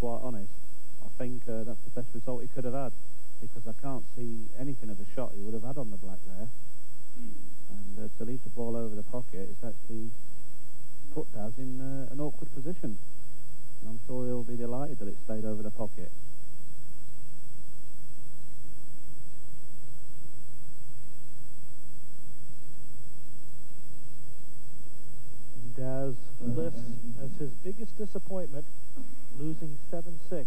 quite honest, I think that's the best result he could have had, because I can't see anything of a shot he would have had on the black there. And to leave the ball over the pocket, it's actually put Daz in an awkward position. And I'm sure he'll be delighted that it stayed over the pocket. Daz lists as his biggest disappointment losing 7-6 in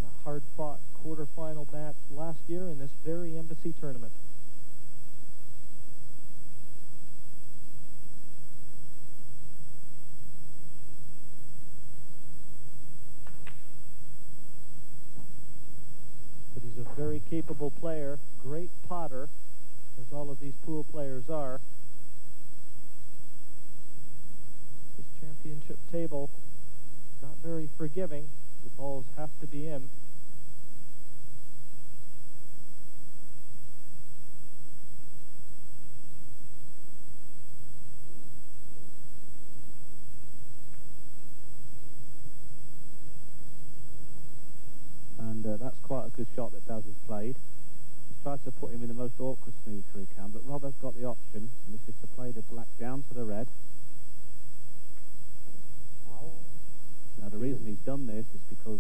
a hard-fought quarterfinal match last year in this very Embassy tournament. But he's a very capable player, great potter, as all of these pool players are. This championship table, not very forgiving. The balls have to be in. And that's quite a good shot that Daz has played. He's tried to put him in the most awkward snooker he can, but Rob has got the option, and this is to play the black down to the red. Now the reason he's done this is because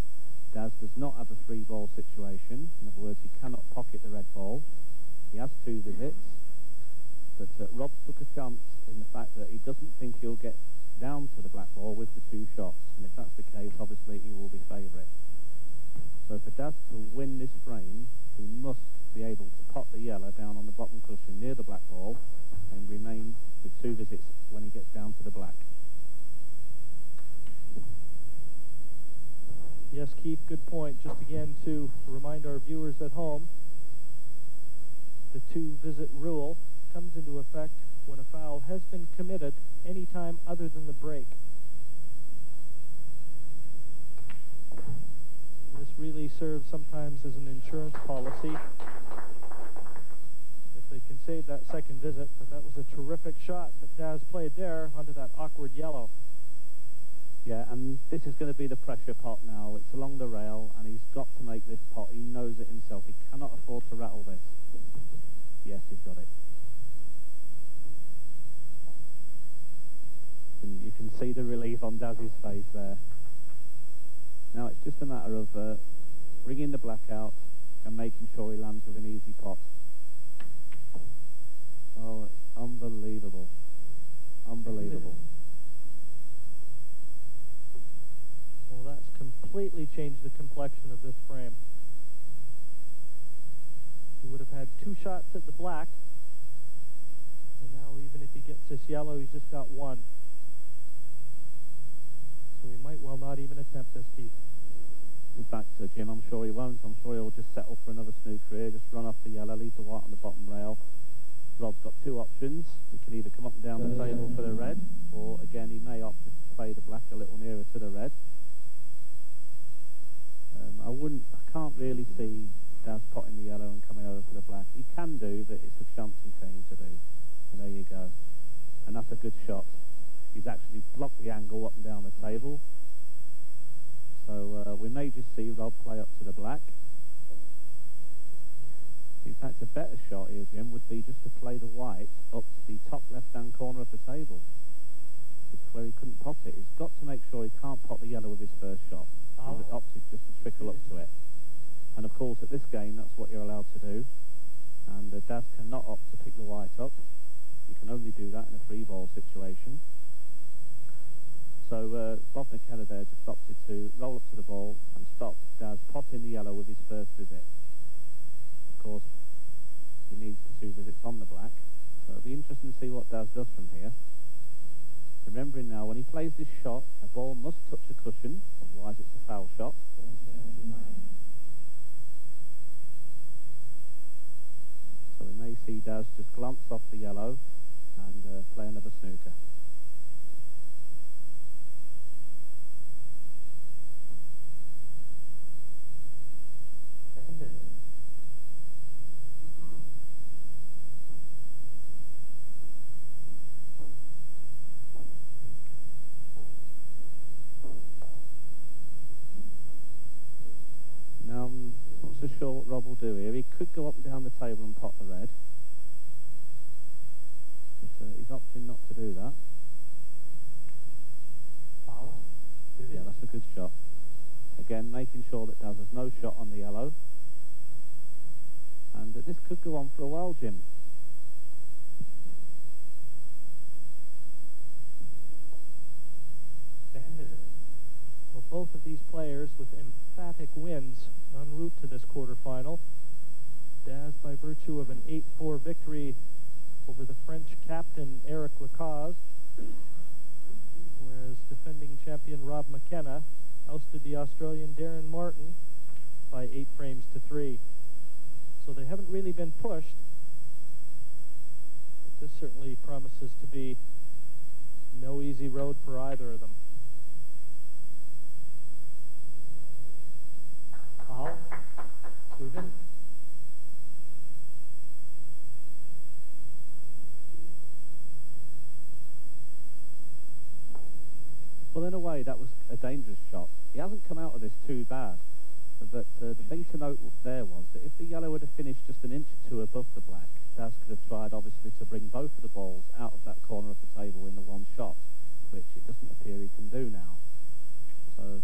Daz does not have a 3-ball situation. In other words, he cannot pocket the red ball. He has 2 visits, but Rob took a chance in the fact that he doesn't think he'll get down to the black ball with the 2 shots, and if that's the case, obviously he will be favourite. So for Daz to win this frame, he must be able to pot the yellow down on the bottom cushion near the black ball and remain with 2 visits when he gets down to the black. Yes, Keith, good point. Just again to remind our viewers at home, the 2-visit rule comes into effect when a foul has been committed any time other than the break. This really serves sometimes as an insurance policy if they can save that second visit, but that was a terrific shot that Daz played there onto that awkward yellow. Yeah, and this is going to be the pressure pot now. It's along the rail, and he's got to make this pot. He knows it himself. He cannot afford to rattle this. Yes, he's got it. And you can see the relief on Daz's face there. Now it's just a matter of bringing the black out and making sure he lands with an easy pot. Oh, it's unbelievable. Unbelievable. Well, that's completely changed the complexion of this frame. He would have had 2 shots at the black, and now even if he gets this yellow, he's just got 1. So he might well not even attempt this, Keith. In fact, Jim, I'm sure he won't. I'm sure he'll just settle for another snooker here, just run off the yellow, leave the white on the bottom rail. Rob's got 2 options. He can either come up and down the table for the red, or again, he may opt just to play the black a little nearer to the red. I can't really see Daz potting the yellow and coming over for the black. He can do, but it's a chancy thing to do. And there you go. And that's a good shot. He's actually blocked the angle up and down the table. So we may just see Rob play up to the black. In fact, a better shot here, Jim, would be just to play the white up to the top left-hand corner of the table. It's where he couldn't pot it. He's got to make sure he can't pot the yellow with his first shot. He's opted just to trickle up to it. And of course, at this game, that's what you're allowed to do. And Daz cannot opt to pick the white up. You can only do that in a 3-ball situation. So Bob McKenna there just opted to roll up to the ball and stop Daz potting the yellow with his first visit. Of course, he needs the 2 visits on the black. So it'll be interesting to see what Daz does from here. Remembering now, when he plays this shot, a ball must touch a cushion, otherwise it's a foul shot. So we may see Daz just glance off the yellow and play another snooker. do here, he could go up and down the table and pot the red. But he's opting not to do that. Yeah, that's a good shot. Again, making sure that Daz has no shot on the yellow. And this could go on for a while, Jim. Well, both of these players with emphatic wins en route to this quarterfinal. Daz by virtue of an 8-4 victory over the French captain Eric Lacaze, whereas defending champion Rob McKenna ousted the Australian Darren Martin by 8 frames to 3. So they haven't really been pushed, but this certainly promises to be no easy road for either of them. Foul. Student. Well, in a way, that was a dangerous shot. He hasn't come out of this too bad. But the thing to note there was that if the yellow would have finished just an inch or two above the black, Daz could have tried, obviously, to bring both of the balls out of that corner of the table in the one shot, which it doesn't appear he can do now. So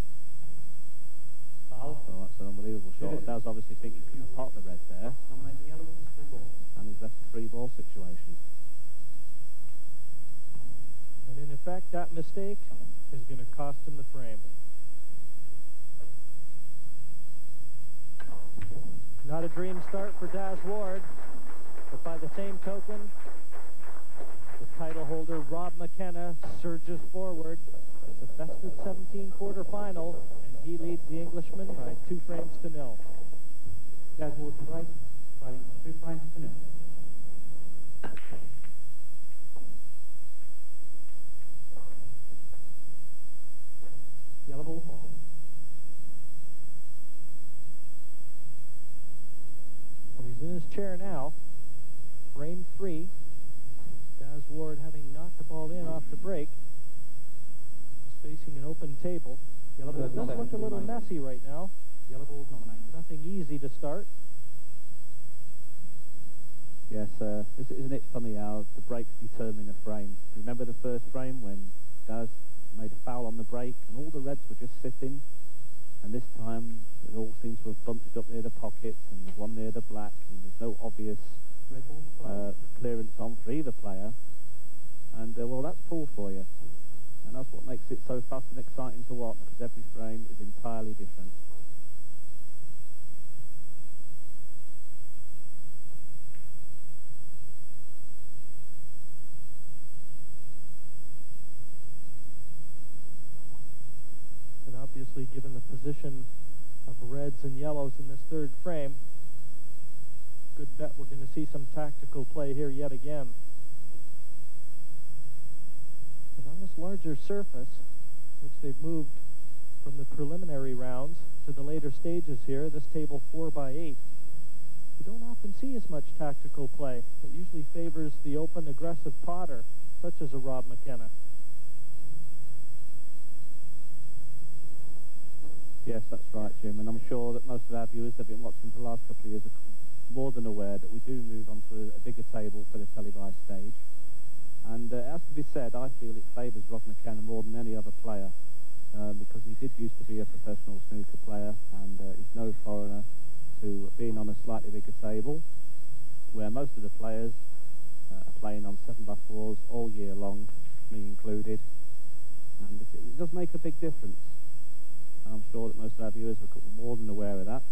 that's an unbelievable shot. Daz obviously think he couldn't pot the red there, and he's left a 3-ball situation. And in effect, that mistake is going to cost him the frame. Not a dream start for Daz Ward, but by the same token, the title holder Rob McKenna surges forward. It's a best of 17 quarterfinal, and he leads the Englishman by 2 frames to 0. Daz Ward to break, fighting 2 frames to 0. Yellow ball potted. Well, he's in his chair now. Frame 3. Daz Ward, having knocked the ball in off the break, is facing an open table. Yellow ball It does look a little messy right now. Yellow ball's nominated. Nothing easy to start. Yes, isn't it funny how the breaks determine a frame? Remember the first frame when Daz made a foul on the break and all the reds were just sitting, and this time it all seems to have bunched up near the pockets and there's one near the black and there's no obvious clearance on for either player, and well, that's pool for you, and that's what makes it so fast and exciting to watch, because every frame is entirely different. And obviously, given the position of reds and yellows in this third frame, good bet we're going to see some tactical play here yet again. And on this larger surface, which they've moved from the preliminary rounds to the later stages here, this table 4x8, you don't often see as much tactical play. It usually favors the open, aggressive potter, such as a Rob McKenna. Yes, that's right, Jim, and I'm sure that most of our viewers that have been watching for the last couple of years are more than aware that we do move on to a bigger table for the televised stage. And it has to be said, I feel it favours Rob McKenna more than any other player, because he did used to be a professional snooker player, and he's no foreigner to being on a slightly bigger table, where most of the players are playing on 7x4s all year long, me included, and it does make a big difference. And I'm sure that most of our viewers are more than aware of that.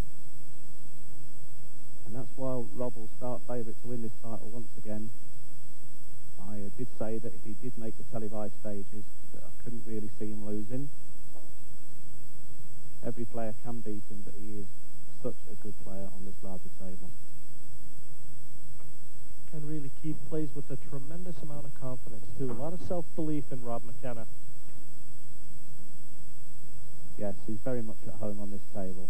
And that's why Rob will start favourite to win this title once again. I did say that if he did make the televised stages, that I couldn't really see him losing. Every player can beat him, but he is such a good player on this larger table. And really, Keith plays with a tremendous amount of confidence, too. A lot of self-belief in Rob McKenna. Yes, he's very much at home on this table.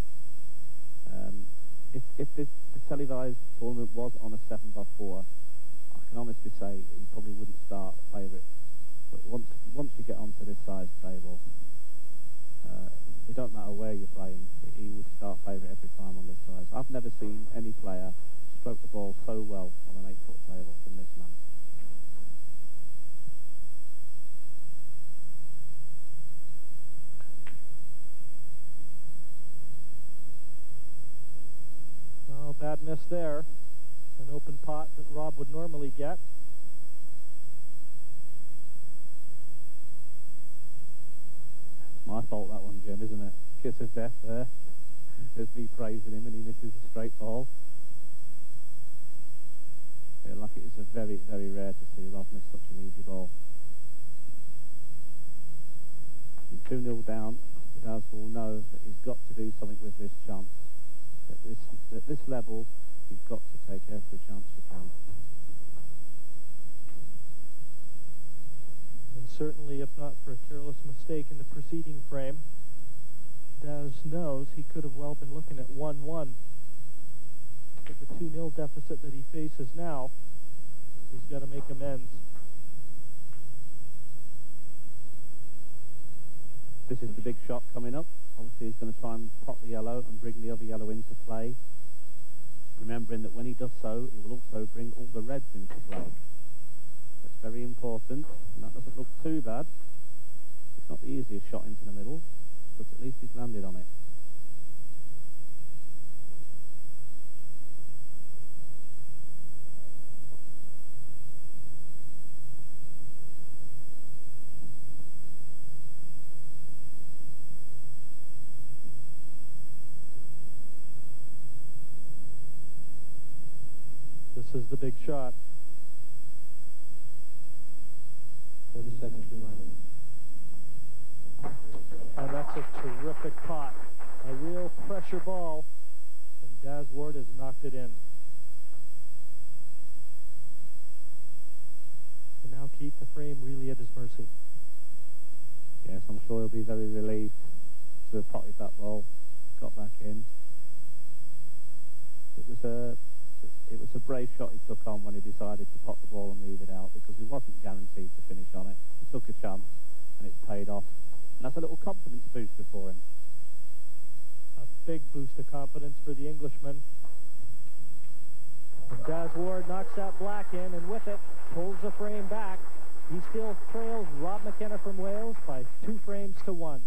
If the televised tournament was on a 7x4, I can honestly say he probably wouldn't start favourite. But once you get onto this size table, it don't matter where you're playing, he absolute start favourite every time on this size. I've never seen any player stroke the ball so well on an 8-foot table than this man. Well, bad miss there. An open pot that Rob would normally get. It's my fault, that one, Jim, isn't it? Kiss of death there. There's me praising him and he misses a straight ball. Yeah, like it's a very, very rare to see Rob miss such an easy ball. And 2-0 down, Daz will know that he's got to do something with this chance. At this level, you've got to take every chance you can. And certainly, if not for a careless mistake in the preceding frame, Daz knows he could have well been looking at 1-1. But the 2-0 deficit that he faces now, he's got to make amends. This is the big shot coming up. Obviously, he's going to try and pot the yellow and bring the other yellow into play. Remembering that when he does so, he will also bring all the reds into play. That's very important, and that doesn't look too bad. It's not the easiest shot into the middle, but at least he's landed on it. This is the big shot. 30 seconds remaining. And that's a terrific pot. A real pressure ball. And Daz Ward has knocked it in. And now keep the frame really at his mercy. Yes, I'm sure he'll be very relieved to have potted that ball. Got back in. It was a brave shot he took on when he decided to pot the ball and move it out, because he wasn't guaranteed to finish on it. He took a chance and it's paid off. And that's a little confidence booster for him. A big boost of confidence for the Englishman. And Daz Ward knocks that black in, and with it, pulls the frame back. He still trails Rob McKenna from Wales by 2 frames to 1.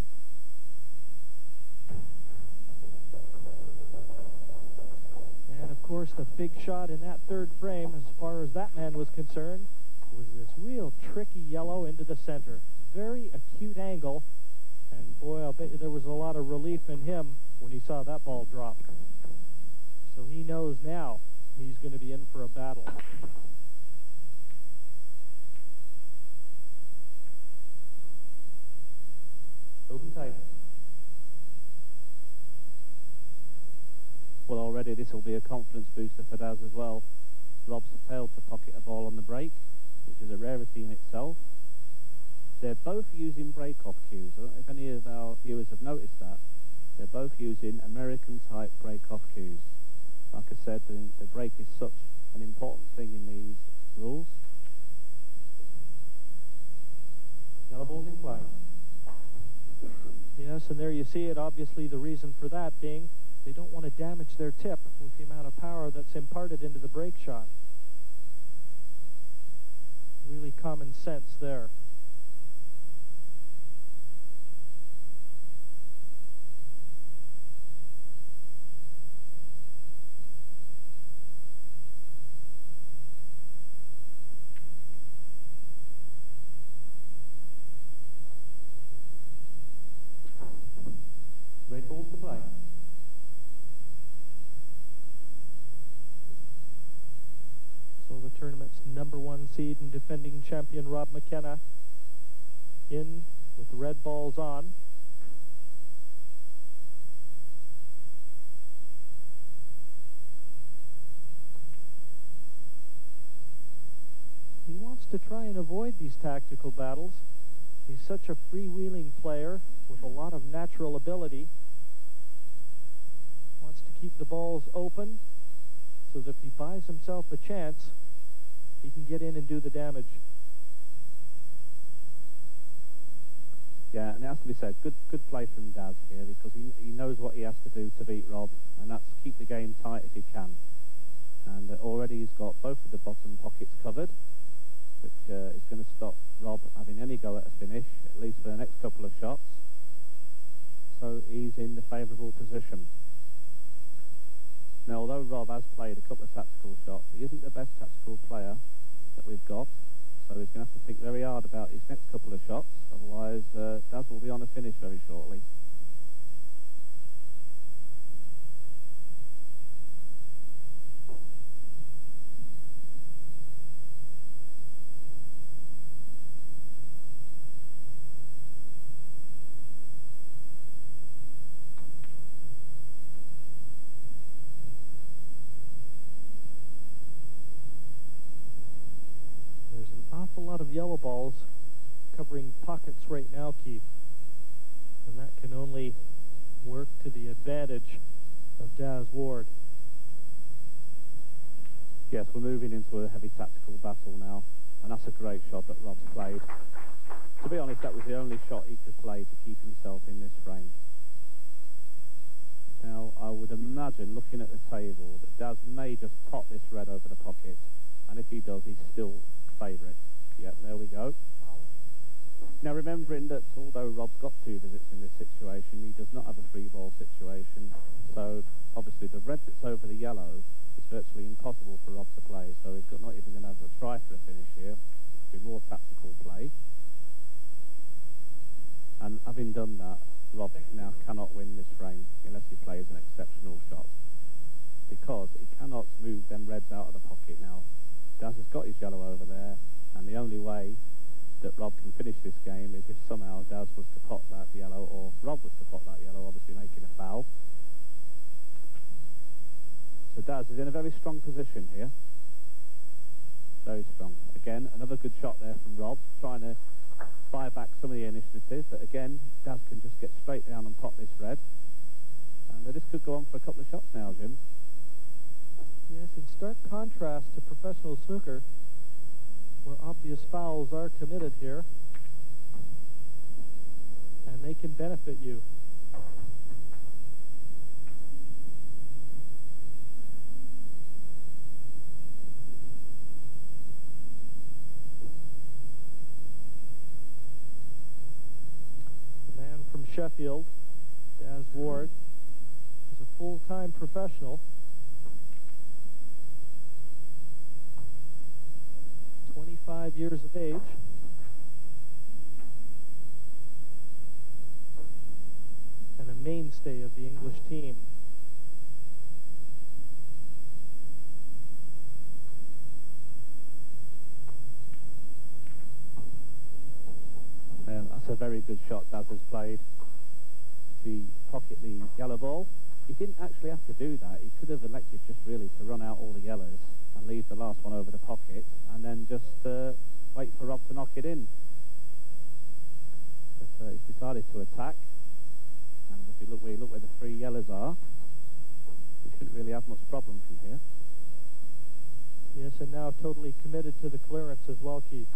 And of course, the big shot in that third frame, as far as that man was concerned, was this real tricky yellow into the center. Very acute angle, and boy, I'll bet you there was a lot of relief in him when he saw that ball drop. So he knows now he's going to be in for a battle. Open table. Well, already this will be a confidence booster for Daz as well. Rob's failed to pocket a ball on the break, which is a rarity in itself. They're both using break-off cues. I don't know if any of our viewers have noticed that. They're both using American-type break-off cues. Like I said, the break is such an important thing in these rules. Yellow ball's in play. Yes, and there you see it. Obviously, the reason for that being they don't want to damage their tip with the amount of power that's imparted into the break shot. Really common sense there. Red balls to play. So the tournament's #1 seed and defending champion Rob McKenna in with the red balls on. He wants to try and avoid these tactical battles. He's such a freewheeling player with a lot of natural ability. Wants to keep the balls open so that if he buys himself a chance, he can get in and do the damage. Yeah, and it has to be said, good play from Daz here, because he knows what he has to do to be he's in the favourable position. Now, although Rob has played a couple of tactical shots, he isn't the best tactical player that we've got, so he's going to have to think very hard about his next couple of shots, otherwise Daz will be on a finish very shortly. A lot of yellow balls covering pockets right now, Keith, and that can only work to the advantage of Daz Ward. Yes, we're moving into a heavy tactical battle now, and that's a great shot that Rob's played. To be honest, that was the only shot he could play to keep himself in this frame. Now, I would imagine, looking at the table, that Daz may just pop this red over the pocket, and if he does, he's still favourite. Yep, there we go. Now, remembering that although Rob's got 2 visits in this situation, he does not have a 3-ball situation, so obviously the red that's over the yellow is virtually impossible for Rob to play, so he's not even going to have a try for a finish here. It'll be more tactical play. And having done that, Rob now cannot win this frame unless he plays an exceptional shot, because he cannot move them reds out of the pocket now. Daz has got his yellow over there, and the only way that Rob can finish this game is if somehow Daz was to pot that yellow, or Rob was to pot that yellow, obviously making a foul. So Daz is in a very strong position here. Very strong. Again, another good shot there from Rob, trying to buy back some of the initiative, but again, Daz can just get straight down and pot this red. And this could go on for a couple of shots now, Jim. Yes, in stark contrast to professional snooker, where obvious fouls are committed here, and they can benefit you. The man from Sheffield, Daz Ward, is a full-time professional. 25 years of age. And a mainstay of the English team. That's a very good shot Daz has played. To pocket the yellow ball. He didn't actually have to do that. He could have elected just really to run out all the yellows and leave the last one over the pocket, and then just wait for Rob to knock it in. But he's decided to attack, and if you look where the 3 yellows are, he shouldn't really have much problem from here. Yes, and now totally committed to the clearance as well, Keith.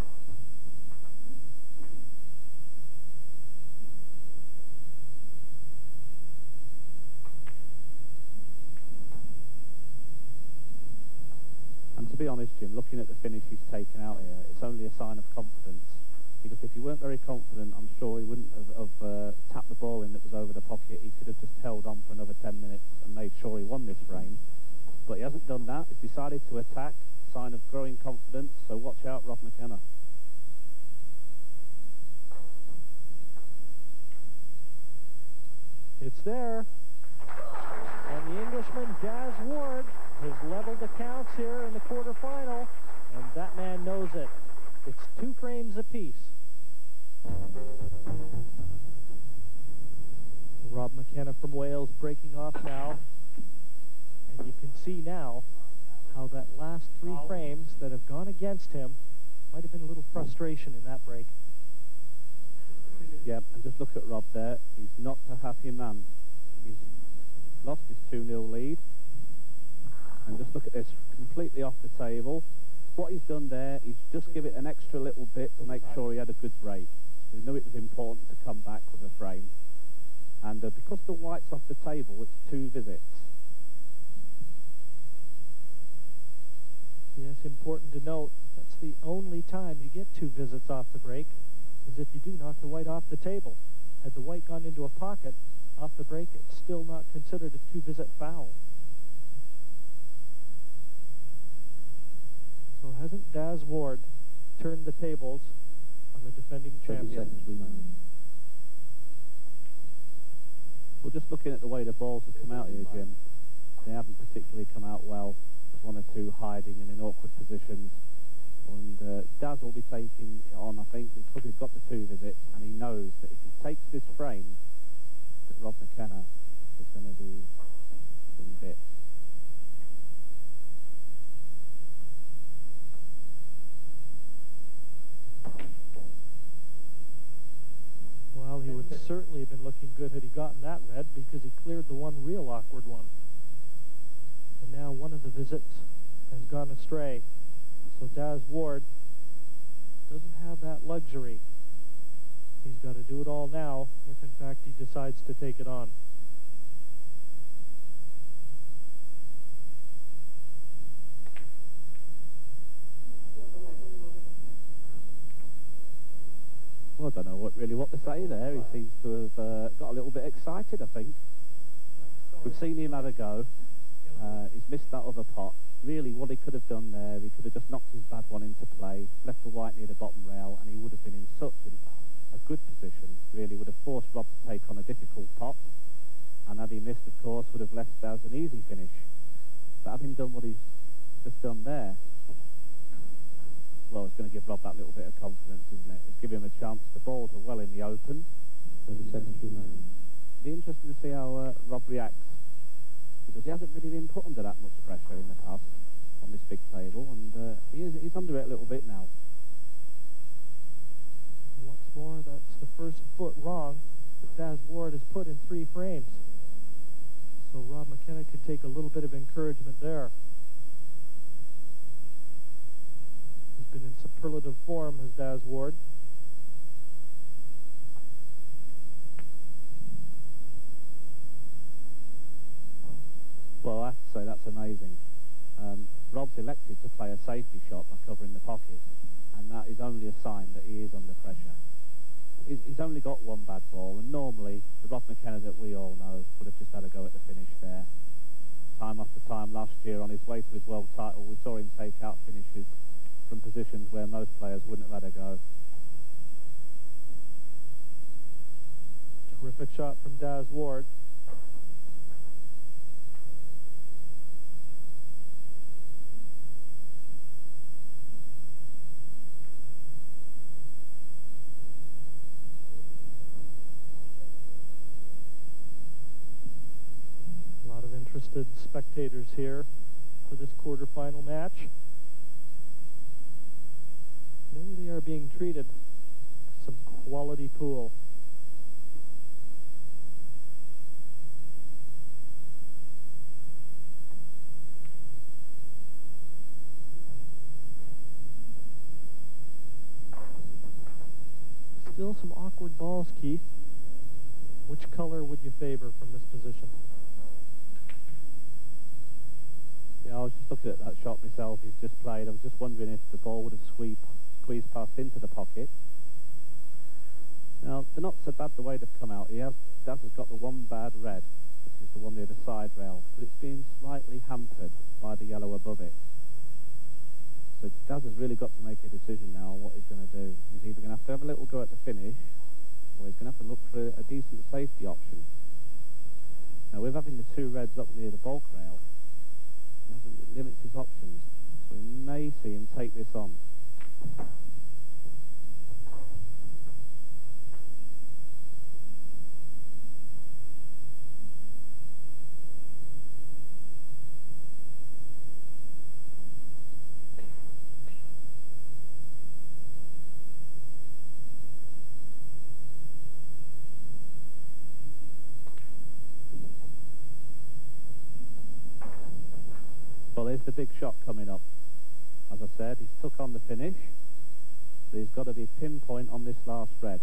And to be honest, Jim, looking at the finish he's taken out here, it's only a sign of confidence. Because if he weren't very confident, I'm sure he wouldn't have tapped the ball in that was over the pocket. He could have just held on for another 10 minutes and made sure he won this frame. But he hasn't done that. He's decided to attack, sign of growing confidence. So watch out, Rob McKenna. It's there. And the Englishman, Daz Ward, has leveled the counts here in the quarterfinal, and that man knows it. It's 2 frames apiece. Rob McKenna from Wales breaking off now, and you can see now how that last 3 frames that have gone against him might have been a little frustration in that break. Yeah, and just look at Rob there. He's not a happy man. He's lost his 2-0 lead. And just look at this, completely off the table. What he's done there is just give it an extra little bit to make sure he had a good break. He knew it was important to come back with a frame. And because the white's off the table, it's 2 visits. Yes, important to note, that's the only time you get 2 visits off the break, is if you do knock the white off the table. Had the white gone into a pocket, Off the break, it's still not considered a two-visit foul. So hasn't Daz Ward turned the tables on the defending 30 champion? seconds remaining. Well, just looking at the way the balls have come out here, Jim, they haven't particularly come out well. There's one or two hiding and in awkward positions. And Daz will be taking it on, I think, because he's got the two visits, and he knows that if he takes this frame, that Rob McKenna is going to be some bits. Well, he would certainly have been looking good had he gotten that red, because he cleared the one real awkward one. And now one of the visits has gone astray. So Daz Ward doesn't have that luxury. He's got to do it all now if, in fact, he decides to take it on. Well, I don't know what to say there. He seems to have got a little bit excited, I think. We've seen him have a go. He's missed that other pot. Really, what he could have done there, he could have just knocked his bad one into play, left the white near the bottom rail, and he would have been in such a good position. Really would have forced Rob to take on a difficult pot, and had he missed, of course, would have left Daz an easy finish. But having done what he's just done there, well, it's going to give Rob that little bit of confidence, isn't it? It's giving him a chance. The balls are well in the open. 30 seconds remaining. It'll be interesting to see how Rob reacts, because he hasn't really been put under that much pressure in the past on this big table, and he's under it a little bit now. Once more, that's the first foot wrong that Daz Ward has put in 3 frames. So Rob McKenna could take a little bit of encouragement there. He's been in superlative form, has Daz Ward. Well, I have to say that's amazing. Rob's elected to play a safety shot by covering the pocket, and that is only a sign that he is under pressure. He's only got one bad ball, and normally the Rob McKenna that we all know would have just had a go at the finish there. Time after time last year on his way to his world title, we saw him take out finishes from positions where most players wouldn't have had a go. Terrific shot from Daz Ward. Interested spectators here for this quarterfinal match. They really are being treated to some quality pool. Still some awkward balls, Keith. Which color would you favor from this position? Yeah, I was just looking at that shot myself he's just played. I was just wondering if the ball would have squeezed past into the pocket. Now, they're not so bad the way they've come out. Daz has got the one bad red, which is the one near the side rail, but it's been slightly hampered by the yellow above it. So Daz has really got to make a decision now on what he's going to do. He's either going to have a little go at the finish, or he's going to have to look for a decent safety option. Now, with having the 2 reds up near the bulk rail, it limits his options, so we may see him take this on. Well, there's the big shot coming up. As I said, he's took on the finish, but he's got to be pinpoint on this last red.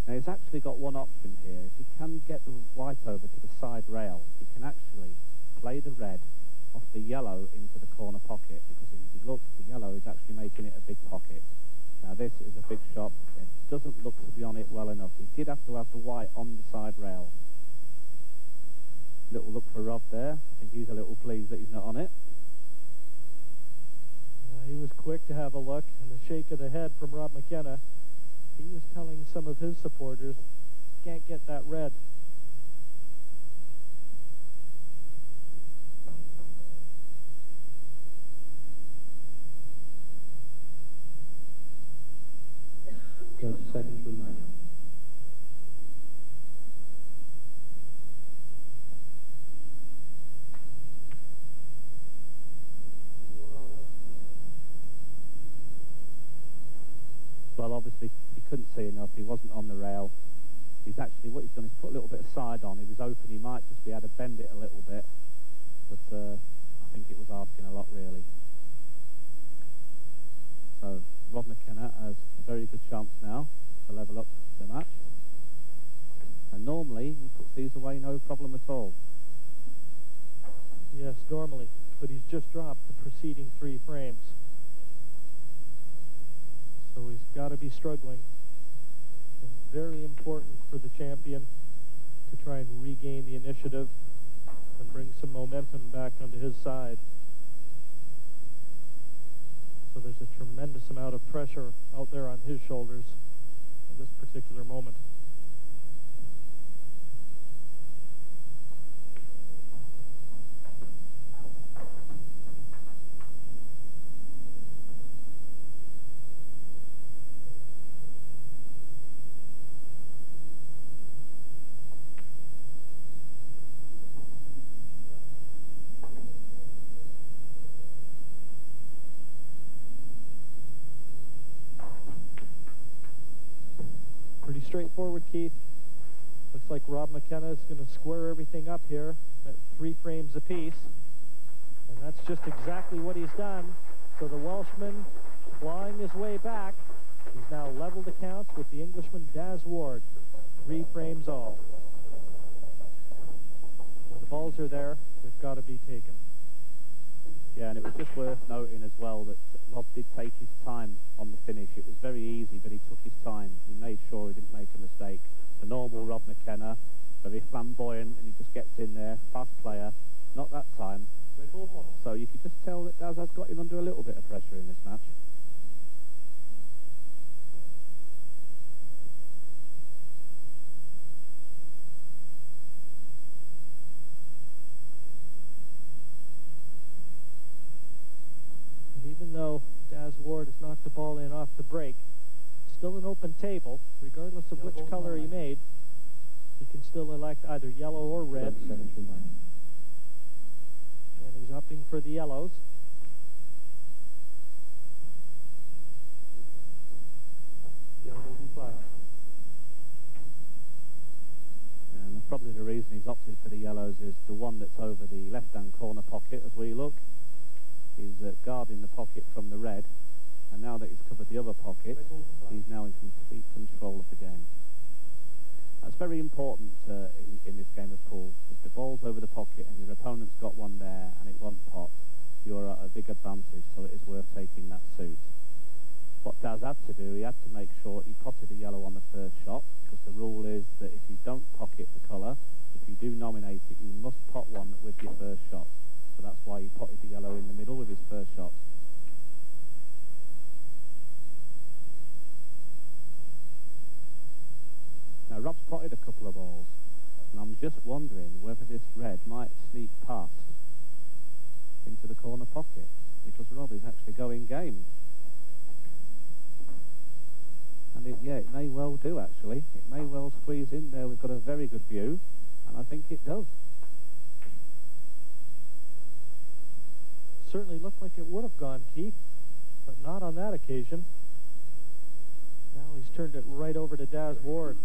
Now, he's actually got one option here. If he can get the white over to the side rail, he can actually play the red off the yellow into the corner pocket, because if you look, the yellow is actually making it a big pocket. Now, this is a big shot. It doesn't look to be on it well enough. He did have to have the white on the side rail. Rob there. I think he's a little pleased that he's not on it. He was quick to have a look, and the shake of the head from Rob McKenna. He was telling some of his supporters, can't get that red. Seconds remaining. Well, obviously, he couldn't see enough. He wasn't on the rail. He's actually, what he's done is put a little bit of side on. He was open. He might just be able to bend it a little bit. But I think it was asking a lot, really. So, Rob McKenna has a very good chance now to level up the match. And normally, he puts these away no problem at all. Yes, normally. But he's just dropped the preceding 3 frames. So he's got to be struggling. And very important for the champion to try and regain the initiative and bring some momentum back onto his side. So there's a tremendous amount of pressure out there on his shoulders at this particular moment. Pretty straightforward, Keith. Looks like Rob McKenna is going to square everything up here at 3 frames apiece. And that's just exactly what he's done. So the Welshman clawing his way back. He's now leveled accounts with the Englishman Daz Ward. 3 frames all. When the balls are there, they've got to be taken. Yeah, and it was just worth noting as well that Rob did take his time on the finish. It was very easy, but he took his time. He made sure he didn't make a mistake. The normal Rob McKenna, very flamboyant, and he just gets in there, fast player. Not that time. So you could just tell that Daz has got him under a little bit of pressure in this match. Even though Daz Ward has knocked the ball in off the break, still an open table, regardless of which color he made. He can still elect either yellow or red. 30 seconds remaining. And he's opting for the yellows. Yellow will be play. And probably the reason he's opted for the yellows is the one that's over the left-hand corner pocket as we look. He's guarding the pocket from the red, and now that he's covered the other pocket, he's now in complete control of the game. That's very important in this game of pool. If the ball's over the pocket and your opponent's got one there and it won't pot, you're at a big advantage, so it is worth taking that suit. What Daz had to do, he had to make sure he potted a yellow on the first shot, because the rule is that if you don't pocket the colour, if you do nominate it, you must pot one with your first shot. So that's why he potted the yellow in the middle with his first shot. Now Rob's potted a couple of balls, and I'm just wondering whether this red might sneak past into the corner pocket, because Rob is actually going game. And it may well do, actually. It may well squeeze in there. We've got a very good view, and I think it does. Certainly looked like it would have gone, Keith, but not on that occasion. Now he's turned it right over to Daz Ward.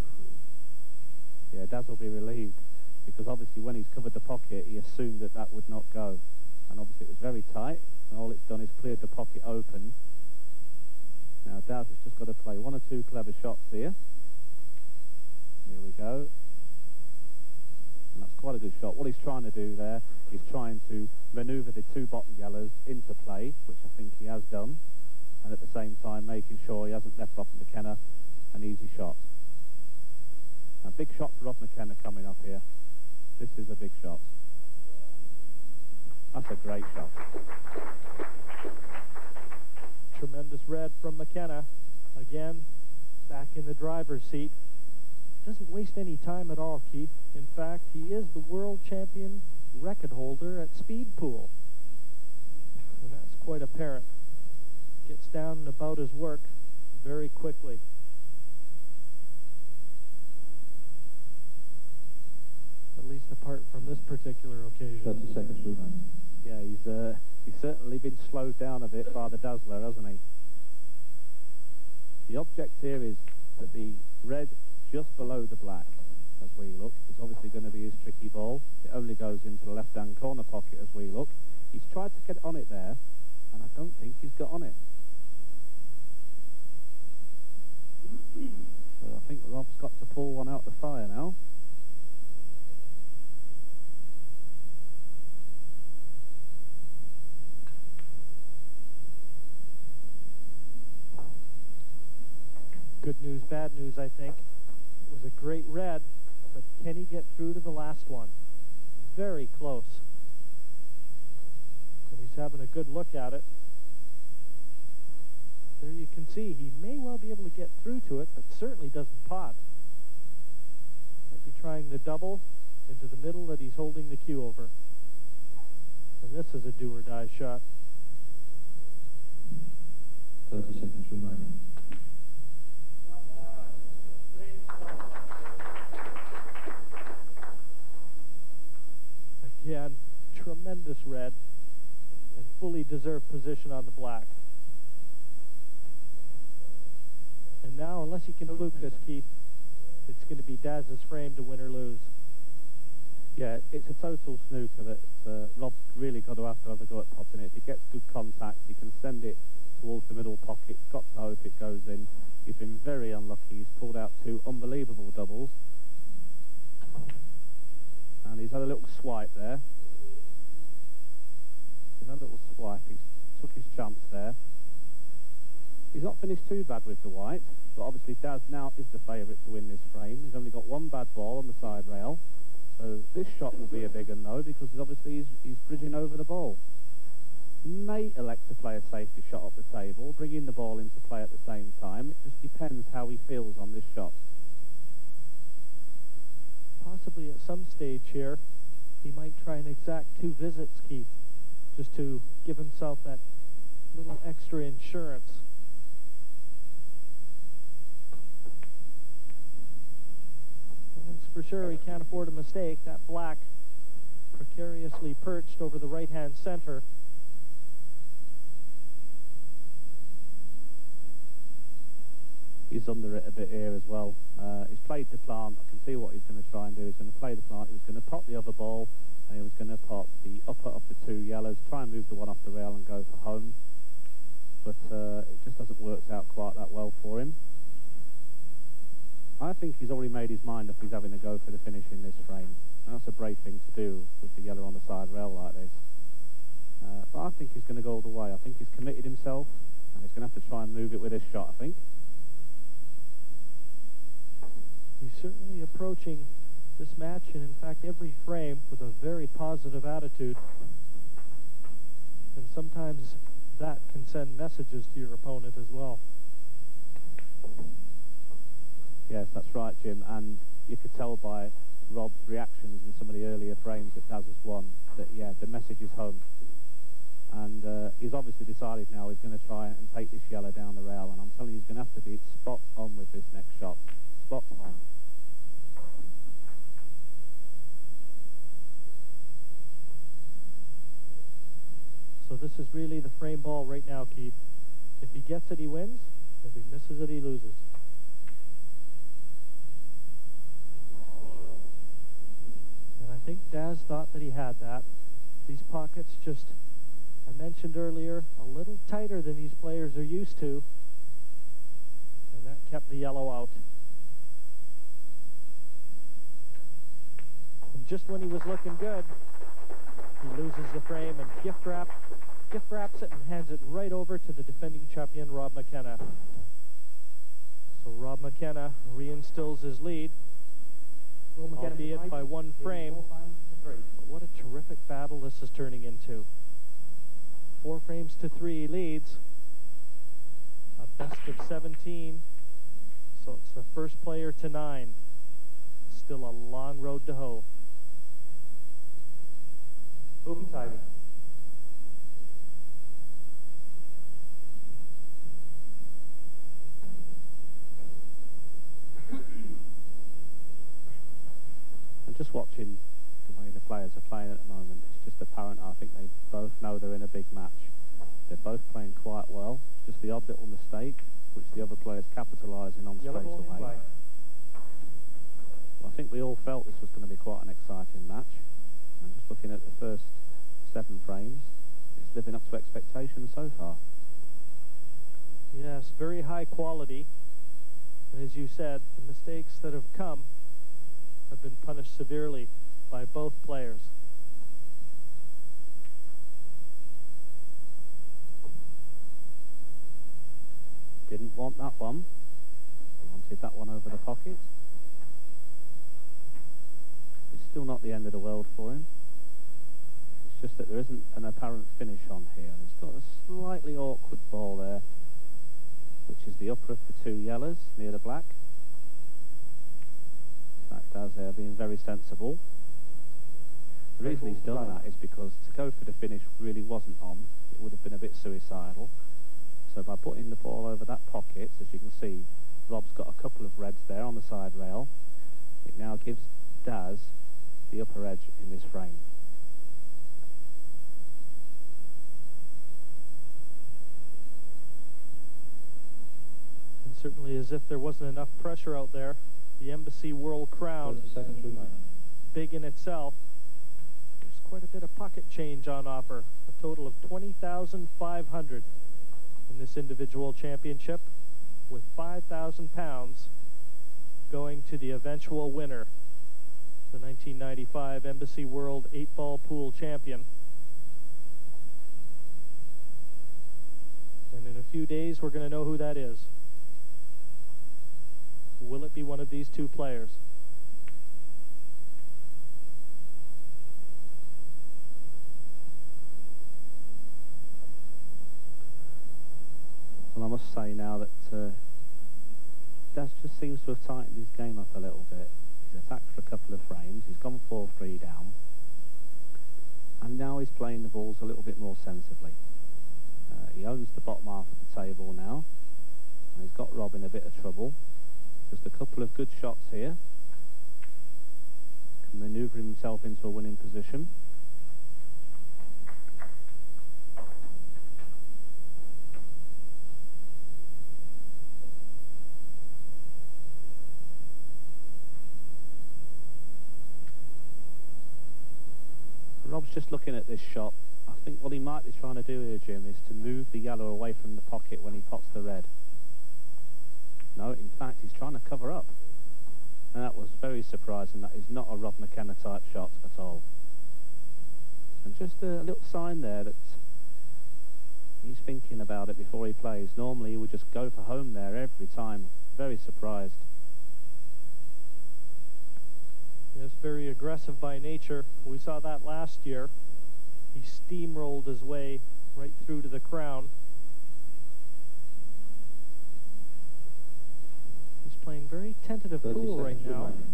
Yeah, Daz will be relieved, because obviously when he's covered the pocket, he assumed that that would not go. And obviously it was very tight, and all it's done is cleared the pocket open. Now Daz has just got to play 1 or 2 clever shots here. Here we go. And that's quite a good shot. What he's trying to do there is trying to manoeuvre the 2 bottom yellows into play, which I think he has done, and at the same time making sure he hasn't left Rob McKenna an easy shot. A big shot for Rob McKenna coming up here. This is a big shot. That's a great shot. Tremendous red from McKenna. Again, back in the driver's seat. Doesn't waste any time at all, Keith. In fact, he is the world champion record holder at speed pool. And that's quite apparent. Gets down and about his work very quickly. At least apart from this particular occasion. 30 seconds remaining. Yeah, he's certainly been slowed down a bit by the Dazzler, hasn't he? The object here is that the red just below the black, as we look, is obviously going to be his tricky ball. It only goes into the left-hand corner pocket as we look. He's tried to get on it there, and I don't think he's got on it. So I think Rob's got to pull one out the fire now. Good news, bad news, I think. It was a great red, but can he get through to the last one? Very close. And he's having a good look at it. There you can see he may well be able to get through to it, but certainly doesn't pot. Might be trying the double into the middle that he's holding the cue over. And this is a do-or-die shot. 30 seconds remaining. Again, tremendous red and fully deserved position on the black. And now, unless he can fluke this, Keith, it's going to be Daz's frame to win or lose. Yeah, it's a total snooker that Rob's really got to have a go at potting it. If he gets good contact, he can send it towards the middle pocket. Got to hope it goes in. He's been very unlucky. He's pulled out two unbelievable doubles. And he's had a little swipe there. He's had a little swipe. He took his chance there. He's not finished too bad with the white, but obviously Daz now is the favourite to win this frame. He's only got one bad ball on the side rail. So this shot will be a big one though, because obviously he's bridging over the ball. May elect to play a safety shot up the table, bringing the ball into play at the same time. It just depends how he feels on this shot. Possibly at some stage here, he might try and exact two visits, Keith, just to give himself that little extra insurance. And for sure he can't afford a mistake. That black precariously perched over the right-hand center. He's under it a bit here as well. He's played the plant. I can see what he's going to try and do. He's going to play the plant. He was going to pot the other ball, and he was going to pot the upper of the two yellows, try and move the one off the rail and go for home. But it just hasn't worked out quite that well for him. I think he's already made his mind up. He's having to go for the finish in this frame. And that's a brave thing to do with the yellow on the side rail like this. But I think he's going to go all the way. I think he's committed himself, and he's going to have to try and move it with this shot, I think. He's certainly approaching this match, and in fact every frame, with a very positive attitude. And sometimes that can send messages to your opponent as well. Yes, that's right, Jim. And you could tell by Rob's reactions in some of the earlier frames that Daz has won that, yeah, the message is home. And he's obviously decided now he's going to try and take this yellow down the rail. And I'm telling you, he's going to have to be spot on with this next shot. Spot on. So this is really the frame ball right now, Keith. If he gets it, he wins. If he misses it, he loses. And I think Daz thought that he had that. These pockets just, I mentioned earlier, a little tighter than these players are used to. And that kept the yellow out. And just when he was looking good, he loses the frame and gift wraps it and hands it right over to the defending champion, Rob McKenna. So Rob McKenna reinstills his lead, albeit by one frame. But What a terrific battle this is turning into. 4 frames to 3 leads. A best of 17. So it's the first player to 9. Still a long road to hoe. Open siding. And just watching the way the players are playing at the moment, it's just apparent. I think they both know they're in a big match. They're both playing quite well. Just the odd little mistake, which the other players capitalising on straight away. Well, I think we all felt this was going to be quite an exciting match. And just looking at the first 7 frames, it's living up to expectations so far. Yes, very high quality. As you said, the mistakes that have come have been punished severely by both players. Didn't want that one. Wanted that one over the pocket. It's still not the end of the world for him. It's just that there isn't an apparent finish on here. He's got a slightly awkward ball there, which is the upper of the 2 yellows near the black. In fact, as they're being very sensible. The reason he's done that is because to go for the finish really wasn't on. It would have been a bit suicidal. So by putting the ball over that pocket, as you can see, Rob's got a couple of reds there on the side rail. It now gives Daz the upper edge in this frame. And certainly, as if there wasn't enough pressure out there, the Embassy World crown, 30 seconds remaining. big in itself. There's quite a bit of pocket change on offer. A total of $20,500 in this individual championship, with £5,000 going to the eventual winner, the 1995 Embassy World 8-ball pool champion. And in a few days, we're going to know who that is. Will it be one of these 2 players? Well, I must say now that Daz just seems to have tightened his game up a little bit. He's attacked for a couple of frames. He's gone 4-3 down. And now he's playing the balls a little bit more sensibly. He owns the bottom half of the table now. And he's got Rob in a bit of trouble. Just a couple of good shots here. Can manoeuvre himself into a winning position. Rob's just looking at this shot. I think what he might be trying to do here, Jim, is to move the yellow away from the pocket when he pots the red. No, in fact, he's trying to cover up. And that was very surprising. That is not a Rob McKenna type shot at all. And just a little sign there that he's thinking about it before he plays. Normally he would just go for home there every time. Very surprised. Yes, very aggressive by nature. We saw that last year. He steamrolled his way right through to the crown. He's playing very tentative pool right now. Remaining.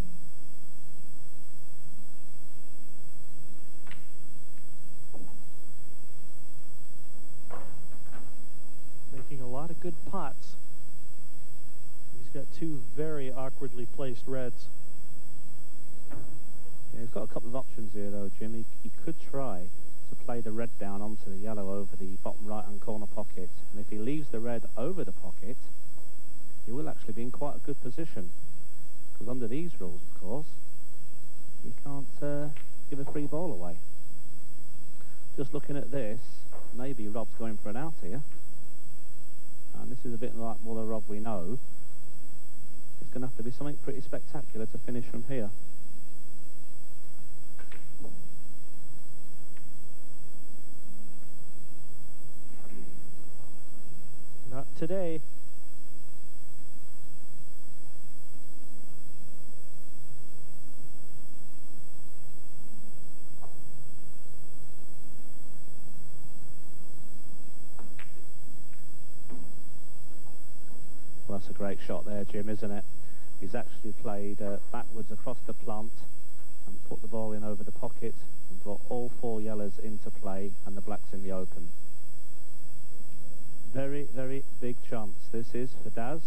Making a lot of good pots. He's got 2 very awkwardly placed reds. Yeah, he's got a couple of options here though, Jim. He could try to play the red down onto the yellow over the bottom right hand corner pocket, and if he leaves the red over the pocket, he will actually be in quite a good position, because under these rules, of course, you can't give a free ball away. Just looking at this, maybe Rob's going for an out here, and this is a bit like more the Rob we know. It's going to have to be something pretty spectacular to finish from here. Not today. that's a great shot there, Jim, isn't it? He's actually played backwards across the plant and put the ball in over the pocket and brought all 4 yellows into play and the blacks in the open. Very, very big chance this is for Daz.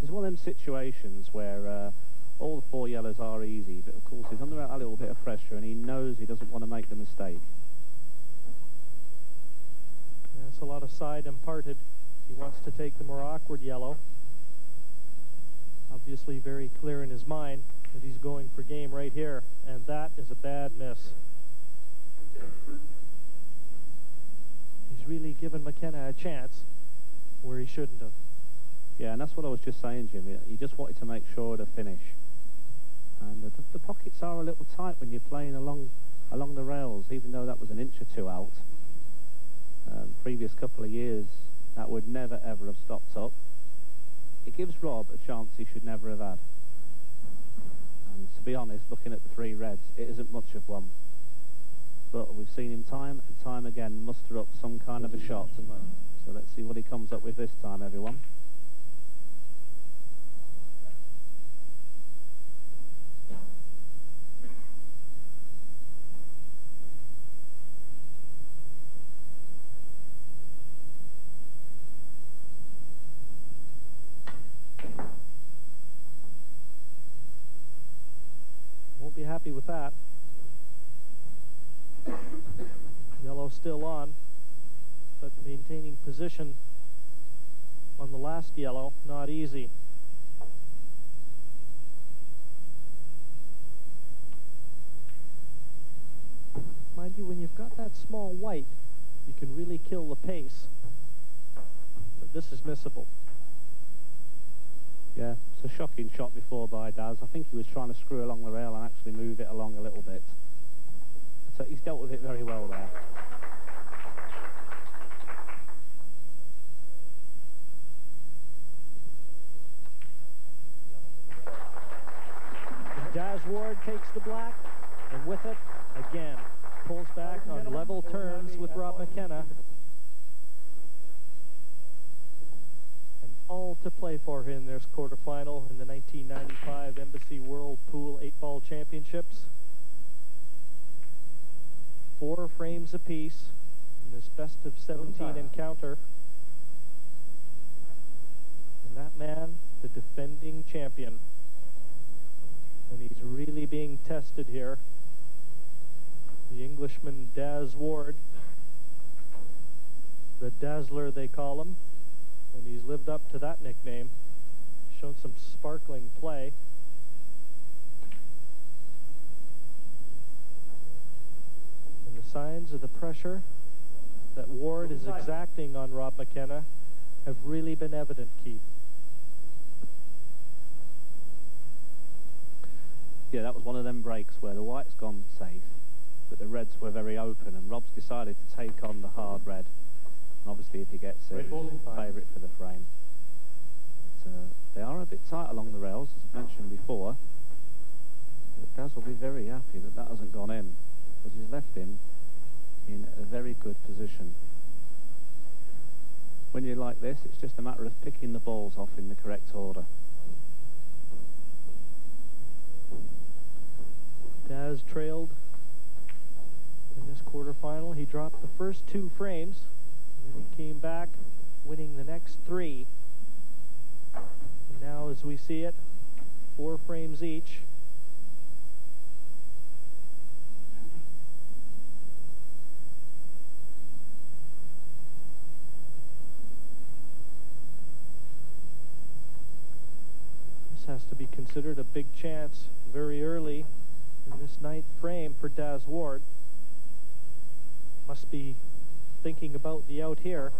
It's one of them situations where all the 4 yellows are easy, but of course he's under a little bit of pressure and he knows he doesn't want to make the mistake. Yeah, it's a lot of side imparted. He wants to take the more awkward yellow. Obviously very clear in his mind that he's going for game right here, and that is a bad miss. He's really given McKenna a chance where he shouldn't have. Yeah, and that's what I was just saying, Jim. He just wanted to make sure of the finish. And the pockets are a little tight when you're playing along the rails, even though that was an inch or 2 out. Previous couple of years, that would never ever have stopped up. It gives Rob a chance he should never have had. And to be honest, looking at the 3 reds, it isn't much of one. But we've seen him time and time again muster up some kind of a shot. So let's see what he comes up with this time, everyone. Won't be happy with that. Yellow still on, but maintaining position on the last yellow, not easy. Mind you, when you've got that small white, you can really kill the pace. But this is missable. Yeah, it's a shocking shot before by Daz. I think he was trying to screw along the rail and actually move it along a little bit. So he's dealt with it very well there. Daz Ward takes the black, and with it, again, pulls back on level terms with Rob McKenna. All to play for in this quarterfinal in the 1995 Embassy World Pool 8-Ball Championships. 4 frames apiece in this best of 17 encounter. And that man, the defending champion. And he's really being tested here. The Englishman Daz Ward, the Dazzler they call him. And he's lived up to that nickname, shown some sparkling play. And the signs of the pressure that Ward is exacting on Rob McKenna have really been evident, Keith. Yeah, that was one of them breaks where the white's gone safe, but the reds were very open, and Rob's decided to take on the hard red. And obviously, if he gets it, favourite for the frame. But, they are a bit tight along the rails, as I mentioned before. But Daz will be very happy that that hasn't gone in, because he's left him in a very good position. When you're like this, it's just a matter of picking the balls off in the correct order. Daz trailed in this quarterfinal. He dropped the first 2 frames. And then he came back, winning the next 3. And now, as we see it, 4 frames each. This has to be considered a big chance very early in this 9th frame for Daz Ward. Must be thinking about the out here.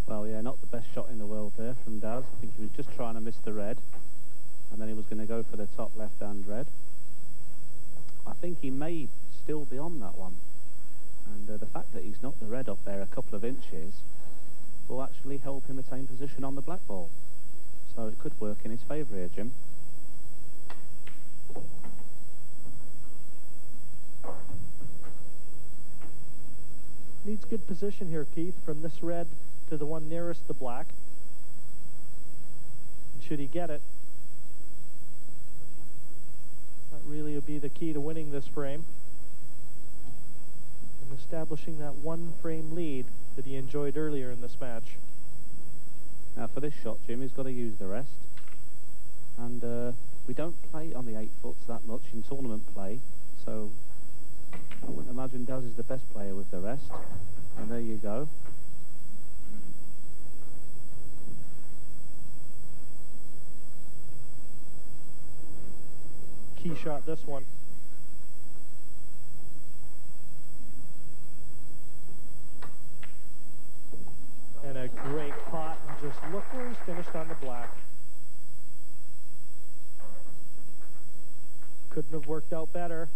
Well, yeah, not the best shot in the world there from Daz. I think he was just trying to miss the red, and then he was going to go for the top left-hand red. I think he may still be on that one, and the fact that he's knocked the red up there a couple of inches will actually help him attain position on the black ball. So it could work in his favour here, Jim. Needs good position here, Keith, from this red to the one nearest the black. And should he get it, that really would be the key to winning this frame and establishing that one frame lead that he enjoyed earlier in this match. Now for this shot, Jim, he's got to use the rest. And we don't play on the 8 foots that much in tournament play, so I wouldn't imagine Daz is the best player with the rest. And there you go. Key shot, this one. And a great pot, and just look where he's finished on the black. Couldn't have worked out better.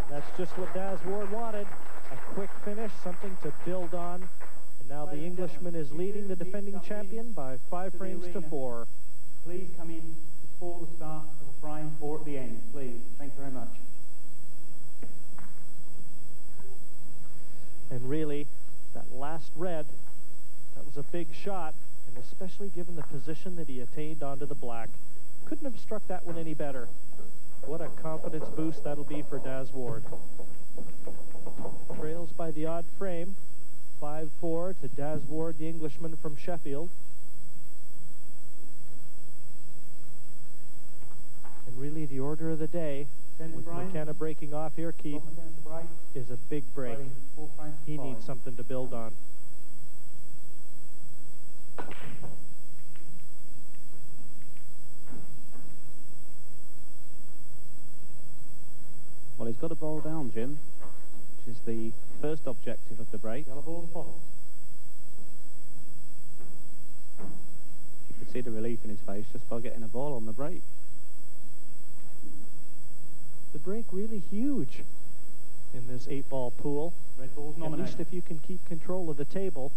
That's just what Daz Ward wanted. A quick finish, something to build on. And now the Englishman is leading the defending champion by 5 frames to 4. Please come in before the start of the frame or at the end, please. Thank you very much. And really, that last red, that was a big shot, and especially given the position that he attained onto the black. Couldn't have struck that one any better. What a confidence boost that'll be for Daz Ward. Trails by the odd frame, 5-4 to Daz Ward, the Englishman from Sheffield. And really the order of the day, with McKenna breaking off here, Keith, is a big break. He needs something to build on. Well, he's got to bowl down, Jim, which is the first objective of the break. Yellow ball spotted. You could see the relief in his face just by getting a ball on the break. The break really huge in this 8-ball pool. Red ball's At nominated. least if you can keep control of the table,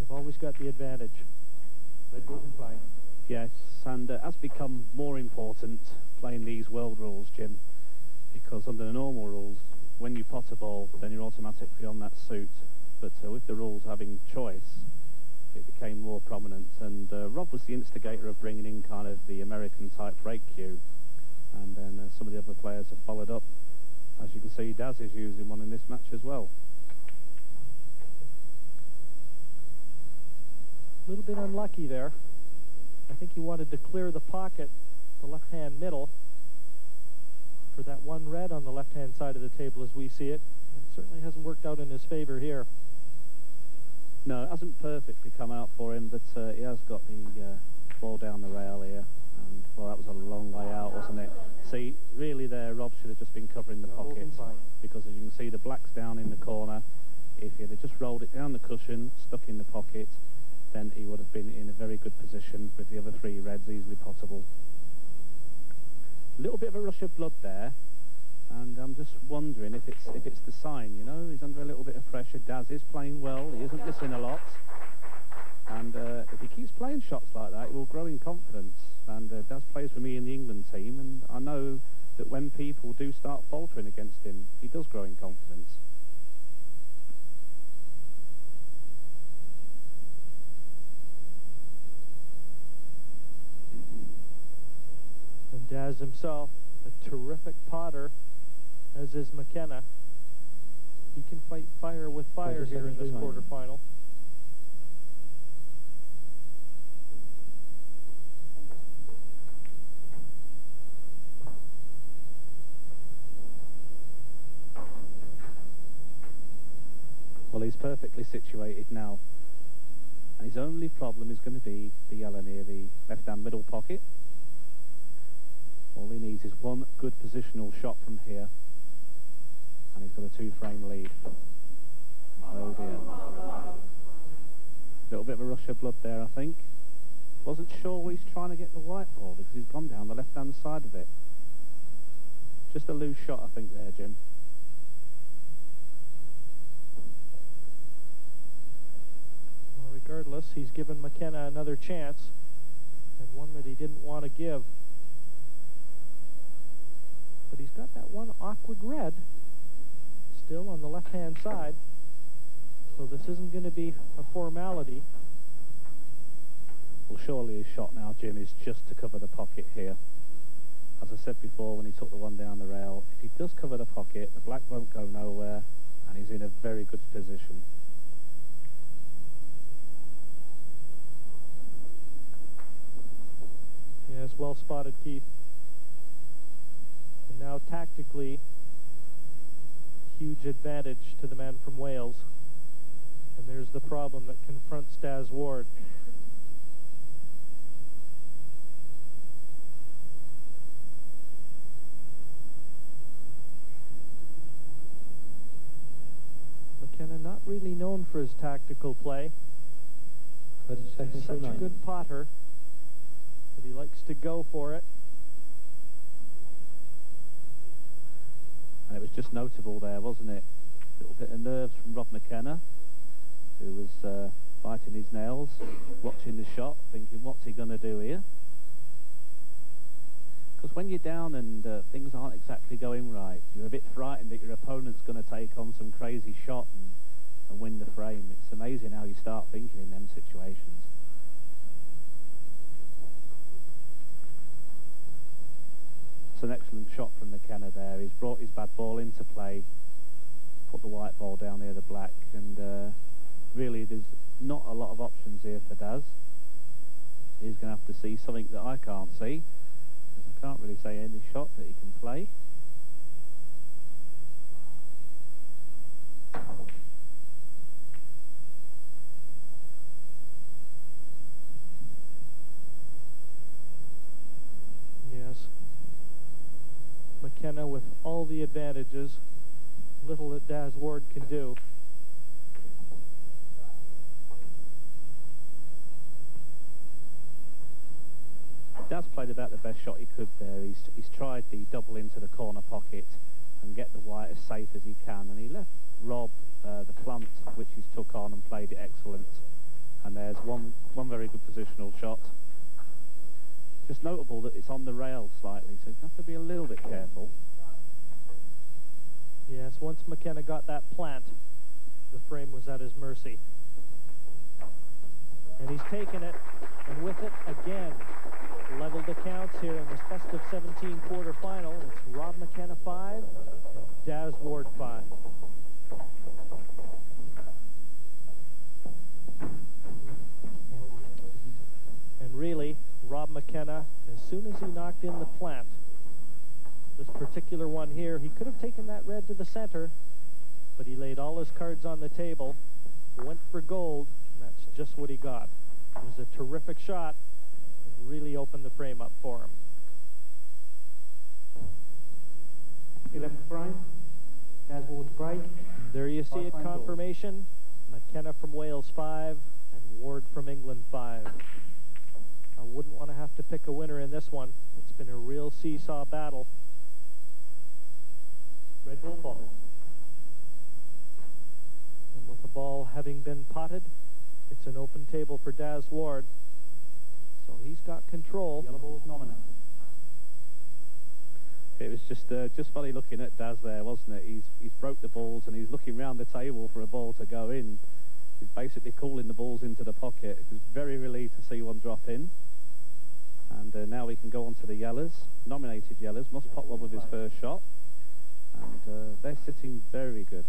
you've always got the advantage. Red ball's in play. Yes, and has become more important playing these world rules, Jim, because under the normal rules, when you pot a ball, then you're automatically on that suit. But with the rules having choice, it became more prominent. And Rob was the instigator of bringing in kind of the American-type break cue. And then some of the other players have followed up. As you can see, Daz is using one in this match as well. A little bit unlucky there. I think he wanted to clear the pocket, the left-hand middle, for that one red on the left-hand side of the table as we see it. It certainly hasn't worked out in his favor here. No, it hasn't perfectly come out for him, but he has got the ball down the rail here. And, well, that was a long way out, wasn't it? See, really there, Rob should have just been covering the pockets, because as you can see, the black's down in the corner. If he'd have just rolled it down the cushion, stuck in the pocket, then he would have been in a very good position with the other 3 reds easily potable. A little bit of a rush of blood there, and I'm just wondering if it's the sign, you know. He's under a little bit of pressure. Daz is playing well, he isn't missing a lot, and if he keeps playing shots like that, he will grow in confidence. And Daz plays for me in the England team, and I know that when people do start faltering against him, he does grow in confidence. And Daz himself, a terrific potter, as is McKenna. He can fight fire with fire here in this quarterfinal. Well, he's perfectly situated now. And his only problem is going to be the yellow near the left-hand middle pocket. All he needs is one good positional shot from here. And he's got a 2-frame lead. Oh dear. Little bit of a rush of blood there, I think. Wasn't sure where he's trying to get the white ball because he's gone down the left-hand side of it. Just a loose shot, I think, there, Jim. Well, regardless, he's given McKenna another chance, and one that he didn't want to give. But he's got that one awkward red still on the left-hand side. So this isn't going to be a formality. Well, surely his shot now, Jim, is just to cover the pocket here. As I said before, when he took the one down the rail, if he does cover the pocket, the black won't go nowhere, and he's in a very good position. Yes, well spotted, Keith. And now tactically, huge advantage to the man from Wales. And there's the problem that confronts Daz Ward. McKenna not really known for his tactical play. 30 seconds Such a remaining. good potter, but he likes to go for it. And it was just notable there, wasn't it? A little bit of nerves from Rob McKenna, who was biting his nails, watching the shot, thinking, what's he going to do here? Because when you're down and things aren't exactly going right, you're a bit frightened that your opponent's going to take on some crazy shot and win the frame. It's amazing how you start thinking in them situations. It's an excellent shot from McKenna there. He's brought his bad ball into play, put the white ball down near the black, and really there's not a lot of options here for Daz. He's going to have to see something that I can't see, because I can't really say any shot that he can play. Yes. McKenna with all the advantages, little that Daz Ward can do. Daz played about the best shot he could there. He's tried the double into the corner pocket and get the white as safe as he can, and he left Rob the plant, which he's took on and played it excellent. And there's one very good positional shot. Just notable that it's on the rail slightly, so you have to be a little bit careful. Yes, once McKenna got that plant, the frame was at his mercy. And he's taken it, and with it again, leveled accounts here in this best of 17 quarterfinal. It's Rob McKenna 5 and Daz Ward 5. And really, Rob McKenna, as soon as he knocked in the plant, this particular one here, he could have taken that red to the center, but he laid all his cards on the table, went for gold, and that's just what he got. It was a terrific shot, and really opened the frame up for him. 11th frame, Daz Ward's break. There you see it, confirmation. McKenna from Wales 5 and Ward from England 5. I wouldn't want to have to pick a winner in this one. It's been a real seesaw battle. Red ball potted. And with the ball having been potted, it's an open table for Daz Ward. So he's got control. Yellow ball's nominated. It was just funny looking at Daz there, wasn't it? He's broke the balls and he's looking round the table for a ball to go in. He's basically calling the balls into the pocket. He was very relieved to see one drop in. And now we can go on to the yellers. Nominated yellers. Must pop one with his first shot. And they're sitting very good.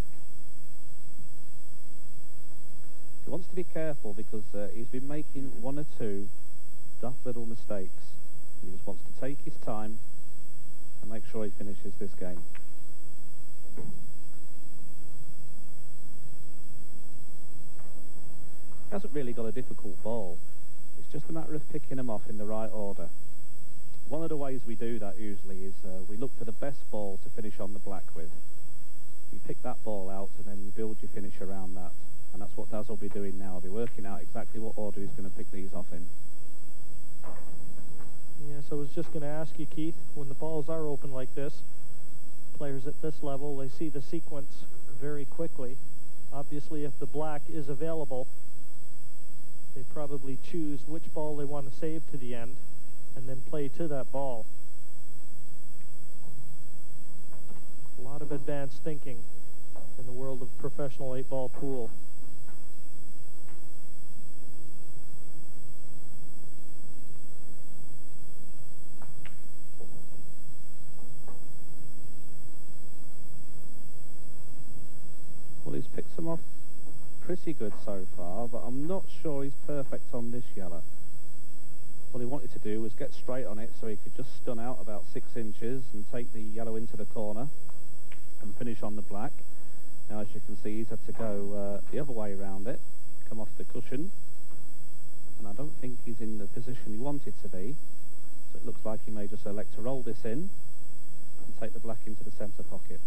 He wants to be careful because he's been making one or two daft little mistakes. He just wants to take his time and make sure he finishes this game. He hasn't really got a difficult ball. It's just a matter of picking them off in the right order. One of the ways we do that usually is we look for the best ball to finish on the black with. You pick that ball out and then you build your finish around that. And that's what Daz will be doing now. He'll be working out exactly what order he's going to pick these off in. Yes, I was just going to ask you, Keith, when the balls are open like this, players at this level, they see the sequence very quickly. Obviously, if the black is available, they probably choose which ball they want to save to the end and then play to that ball. A lot of advanced thinking in the world of professional 8-ball pool. picks them off pretty good so far, but I'm not sure he's perfect on this yellow. What he wanted to do was get straight on it so he could just stun out about 6 inches and take the yellow into the corner and finish on the black. Now, as you can see, he's had to go the other way around it, come off the cushion, and I don't think he's in the position he wanted to be, so it looks like he may just elect to roll this in and take the black into the centre pocket.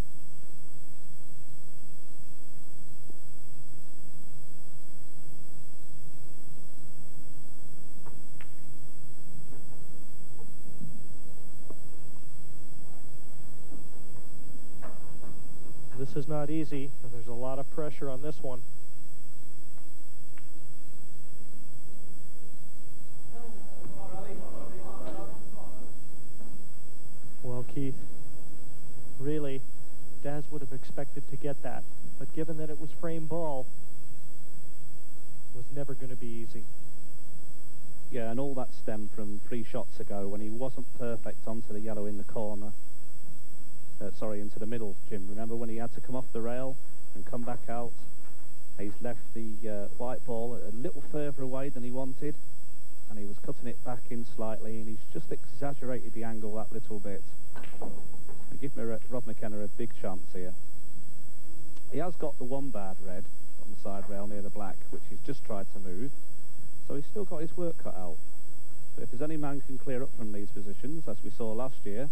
This is not easy, and there's a lot of pressure on this one. Well, Keith, really, Daz would have expected to get that, but given that it was frame ball, it was never going to be easy. Yeah, and all that stemmed from 3 shots ago when he wasn't perfect onto the yellow in the corner. Sorry, into the middle, Jim. Remember when he had to come off the rail and come back out? He's left the white ball a little further away than he wanted, and he was cutting it back in slightly, and he's just exaggerated the angle that little bit. And give Rob McKenna a big chance here. He has got the one bad red on the side rail near the black, which he's just tried to move, so he's still got his work cut out. But if there's any man can clear up from these positions, as we saw last year,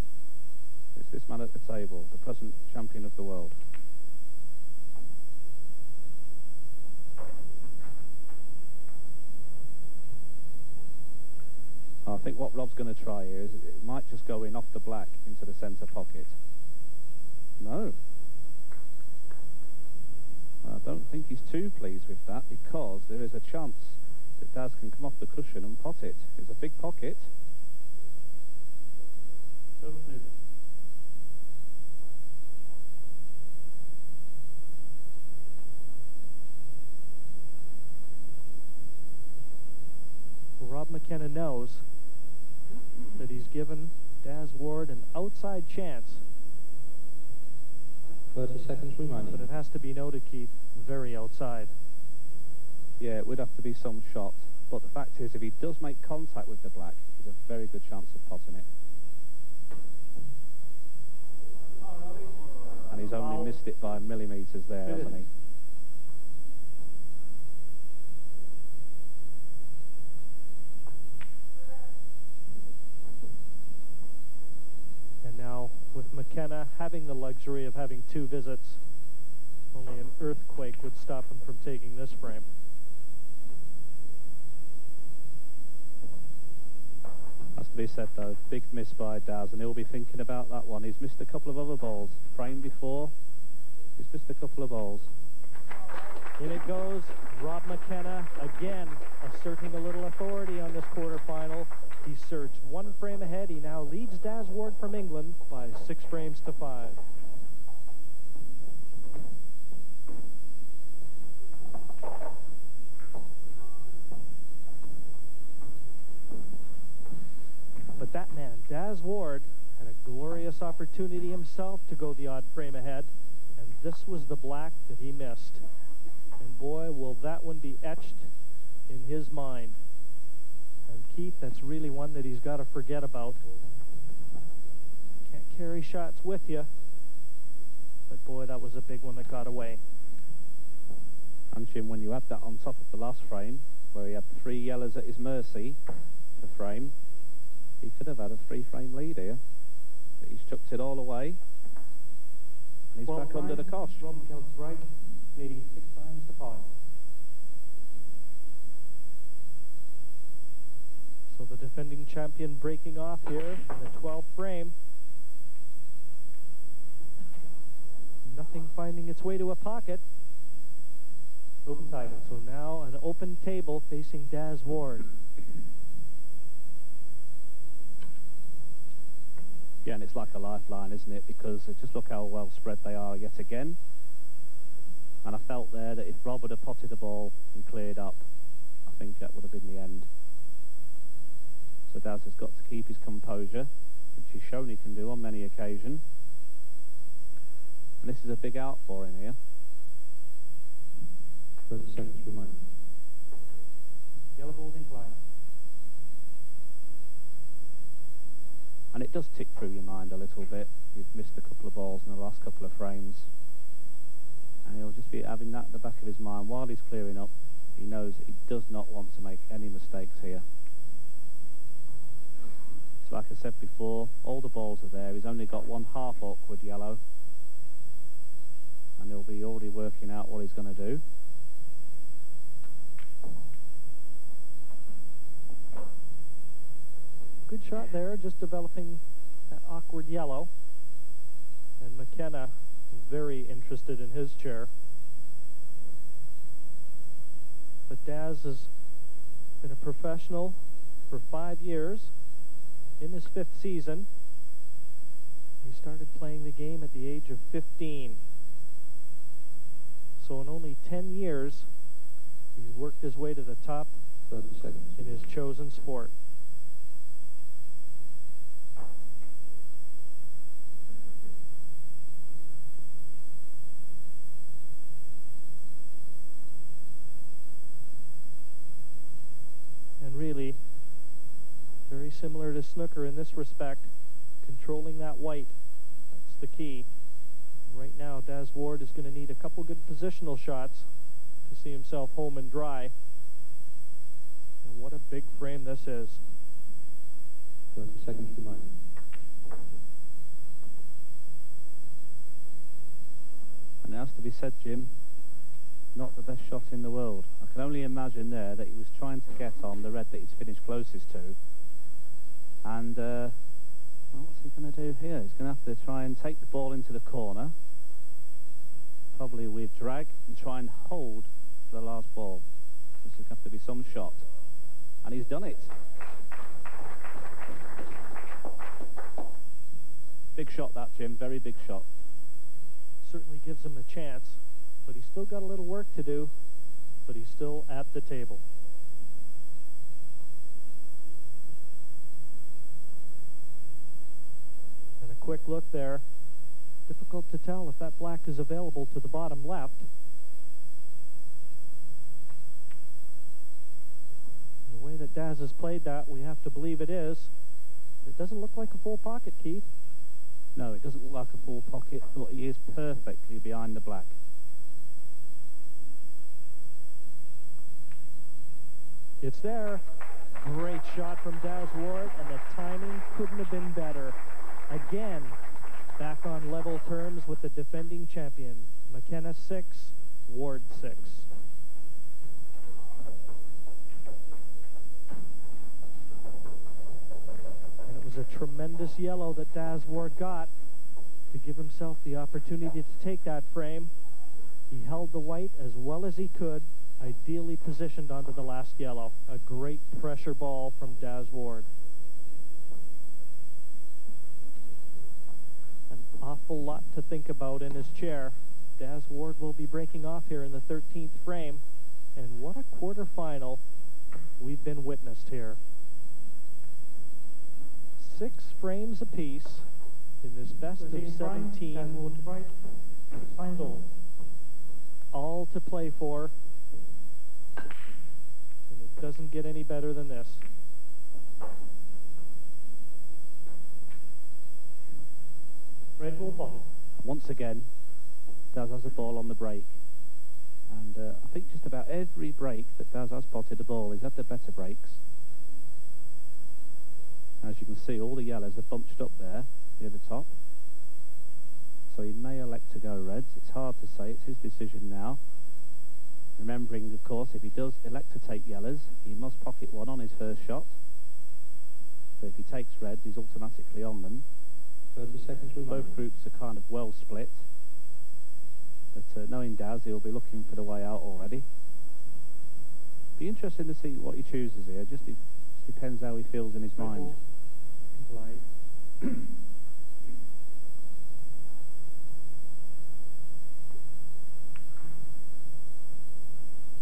it's this man at the table, the present champion of the world. I think what Rob's going to try here is it might just go in off the black into the centre pocket. No. I don't think he's too pleased with that, because there is a chance that Daz can come off the cushion and pot it. It's a big pocket. Total snooker. Rob McKenna knows that he's given Daz Ward an outside chance. 30 seconds remaining. But it has to be noted, Keith, very outside. Yeah, it would have to be some shot. But the fact is, if he does make contact with the black, he's a very good chance of potting it. And he's only missed it by millimetres there, hasn't he? Now, with McKenna having the luxury of having 2 visits, only an earthquake would stop him from taking this frame. Has to be said though, big miss by Daz, and he'll be thinking about that one. He's missed a couple of other balls. Frame before, he's missed a couple of balls. In it goes, Rob McKenna again asserting a little authority on this quarterfinal. He surged 1 frame ahead. He now leads Daz Ward from England by 6 frames to 5. But that man, Daz Ward, had a glorious opportunity himself to go the odd frame ahead, and this was the black that he missed. And boy, will that one be etched in his mind. And Keith, that's really one that he's got to forget about. Can't carry shots with you. But boy, that was a big one that got away. And Jim, when you add that on top of the last frame, where he had 3 yellows at his mercy to frame, he could have had a 3-frame lead here. But he's chucked it all away. And he's back under the cosh. Rob McKenna's break, leading 6 frames to 5. So the defending champion breaking off here in the 12th frame. Nothing finding its way to a pocket. Open table. So now an open table facing Daz Ward. Yeah, and it's like a lifeline, isn't it? Because just look how well spread they are yet again. And I felt there that if Rob would have potted the ball and cleared up, I think that would have been the end. So Daz has got to keep his composure, which he's shown he can do on many occasions. And this is a big out for him here. 30 seconds remaining. Yellow ball's in play. And it does tick through your mind a little bit. You've missed a couple of balls in the last couple of frames. And he'll just be having that at the back of his mind while he's clearing up. He knows he does not want to make any mistakes here. So like I said before, all the balls are there. He's only got one half awkward yellow. And he'll be already working out what he's going to do. Good shot there, just developing that awkward yellow. And McKenna very interested in his chair. But Daz has been a professional for 5 years. In his 5th season, he started playing the game at the age of 15. So in only 10 years, he's worked his way to the top 30 seconds. in his chosen sport. And really, very similar to snooker in this respect, controlling that white, that's the key. And right now, Daz Ward is going to need a couple good positional shots to see himself home and dry. And what a big frame this is. 30 seconds remaining. And it has to be said, Jim, not the best shot in the world. I can only imagine there that he was trying to get on the red that he's finished closest to. And, well, what's he going to do here? He's going to have to try and take the ball into the corner, probably with drag, and try and hold the last ball. This is going to have to be some shot. And he's done it. Big shot that, Jim, very big shot. Certainly gives him a chance, but he's still got a little work to do, but he's still at the table. And a quick look there. Difficult to tell if that black is available to the bottom left. The way that Daz has played that, we have to believe it is. It doesn't look like a full pocket, Keith. No, it doesn't look like a full pocket, but he is perfectly behind the black. It's there. Great shot from Daz Ward, and the timing couldn't have been better. Again, back on level terms with the defending champion. McKenna 6, Ward 6. And it was a tremendous yellow that Daz Ward got to give himself the opportunity to take that frame. He held the white as well as he could, ideally positioned onto the last yellow. A great pressure ball from Daz Ward. An awful lot to think about in his chair. Daz Ward will be breaking off here in the 13th frame. And what a quarterfinal we've been witnessed here. 6 frames apiece in this best of 17. Daz Ward to break. 6 frames all to play for. And it doesn't get any better than this. Red ball potted. Once again, Daz has a ball on the break. And I think just about every break that Daz has potted a ball, he's had the better breaks. As you can see, all the yellows are bunched up there near the top. So he may elect to go reds. It's hard to say. It's his decision now. Remembering, of course, if he does elect to take yellows, he must pocket one on his first shot. But if he takes reds, he's automatically on them. 30 seconds remaining. Both groups are kind of well split. But knowing Daz, he'll be looking for the way out already. Be interesting to see what he chooses here. Just depends how he feels in his Red mind. ball in play.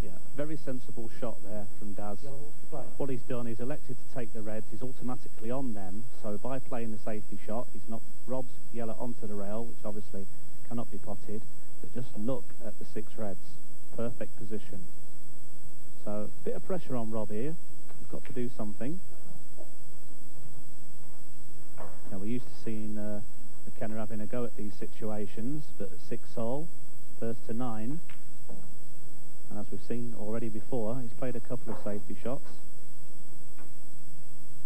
Yeah, very sensible shot there from Daz. Yellow ball to play. What he's done, he's elected to take the reds, he's automatically on them, so by playing the safety shot, he's knocked Rob's yellow onto the rail, which obviously cannot be potted, but just look at the 6 reds. perfect position. So, a bit of pressure on Rob here. He's got to do something. Now, we're used to seeing McKenna having a go at these situations, but at 6-all, first to 9. And as we've seen already before, he's played a couple of safety shots.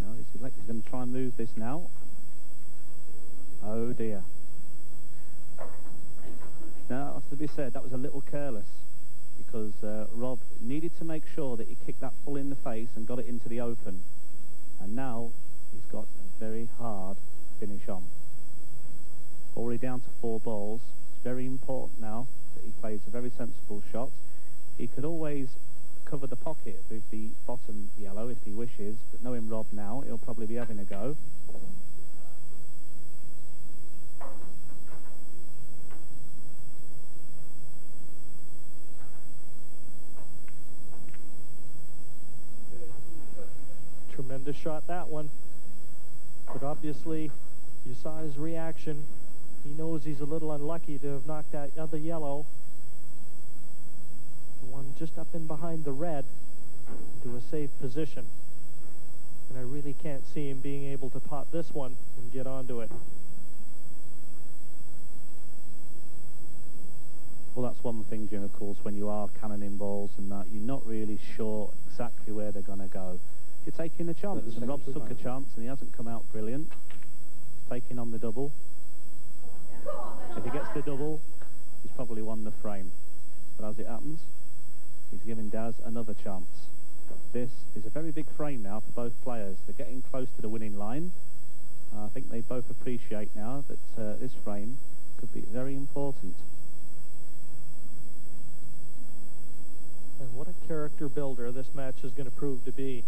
No, he's going to try and move this now. Oh dear. Now, as to be said, that was a little careless, because Rob needed to make sure that he kicked that full in the face and got it into the open. And now he's got a very hard finish on. Already down to 4 balls. It's very important now that he plays a very sensible shot. He could always cover the pocket with the bottom yellow if he wishes, but knowing Rob now, he'll probably be having a go. Tremendous shot, that one. But obviously, you saw his reaction. He knows he's a little unlucky to have knocked that other yellow, the one just up in behind the red, to a safe position. And I really can't see him being able to pot this one and get onto it. Well, that's one thing, Jim, of course, when you are cannoning balls and that, you're not really sure exactly where they're going to go. You're taking a chance, and Rob's took a chance, and he hasn't come out brilliant. He's taking on the double. If he gets the double, he's probably won the frame. But as it happens, he's giving Daz another chance. This is a very big frame now for both players. They're getting close to the winning line. I think they both appreciate now that this frame could be very important. And what a character builder this match is going to prove to be.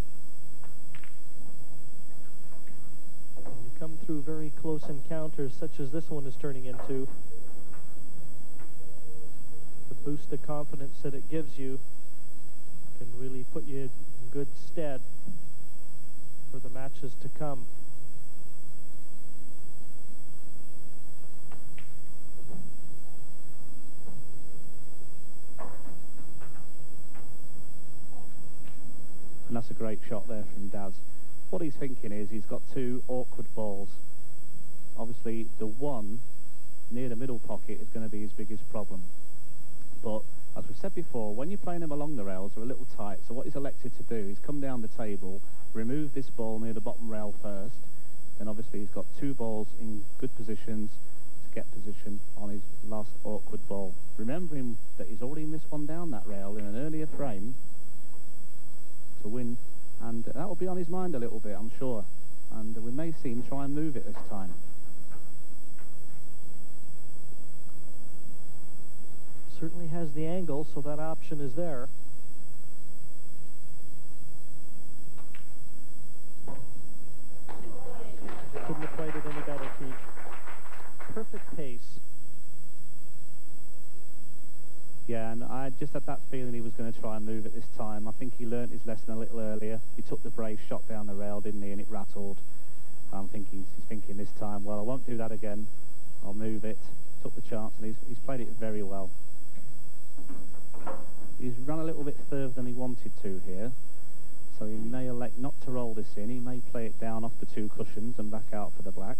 When you come through very close encounters such as this one is turning into, the boost of confidence that it gives you can really put you in good stead for the matches to come. And that's a great shot there from Daz. What he's thinking is he's got 2 awkward balls. Obviously, the one near the middle pocket is going to be his biggest problem. But, as we've said before, when you're playing them along the rails, they're a little tight. So what he's elected to do is come down the table, remove this ball near the bottom rail first. Then obviously he's got 2 balls in good positions to get position on his last awkward ball. Remembering that he's already missed one down that rail in an earlier frame to win. And that will be on his mind a little bit, I'm sure. And we may see him try and move it this time. Certainly has the angle, so that option is there. Couldn't have played it any better, Keith. Perfect pace. Yeah, and I just had that feeling he was going to try and move it this time. I think he learnt his lesson a little earlier. He took the brave shot down the rail, didn't he, and it rattled. I'm thinking he's thinking this time, well, I won't do that again. I'll move it. Took the chance, and he's played it very well. He's run a little bit further than he wanted to here, so he may elect not to roll this in. He may play it down off the 2 cushions and back out for the black.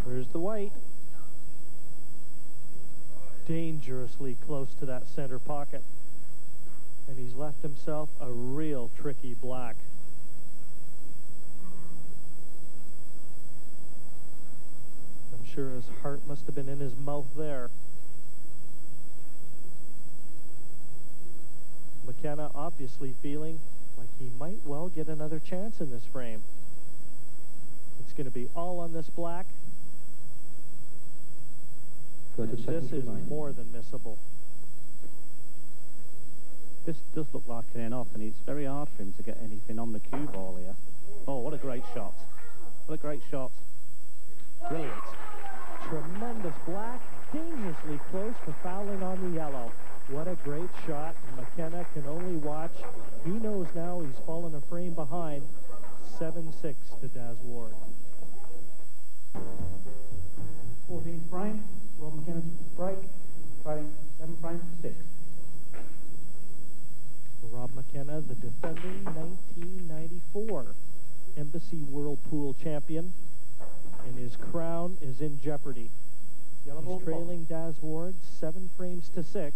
There's the white. Dangerously close to that center pocket. And he's left himself a real tricky black. I'm sure his heart must have been in his mouth there. McKenna obviously feeling like he might well get another chance in this frame. It's going to be all on this black. This is more than missable. This does look like an in-off, and it's very hard for him to get anything on the cue ball here. Oh, what a great shot. What a great shot. Brilliant. Tremendous black, dangerously close to fouling on the yellow. What a great shot. McKenna can only watch. He knows now he's fallen a frame behind, 7-6 to Daz Ward. 14th frame, Rob McKenna's break, trading 7 frames to 6. Rob McKenna, the defending 1994 Embassy World Pool champion, and his crown is in jeopardy. He's trailing Daz Ward 7 frames to 6,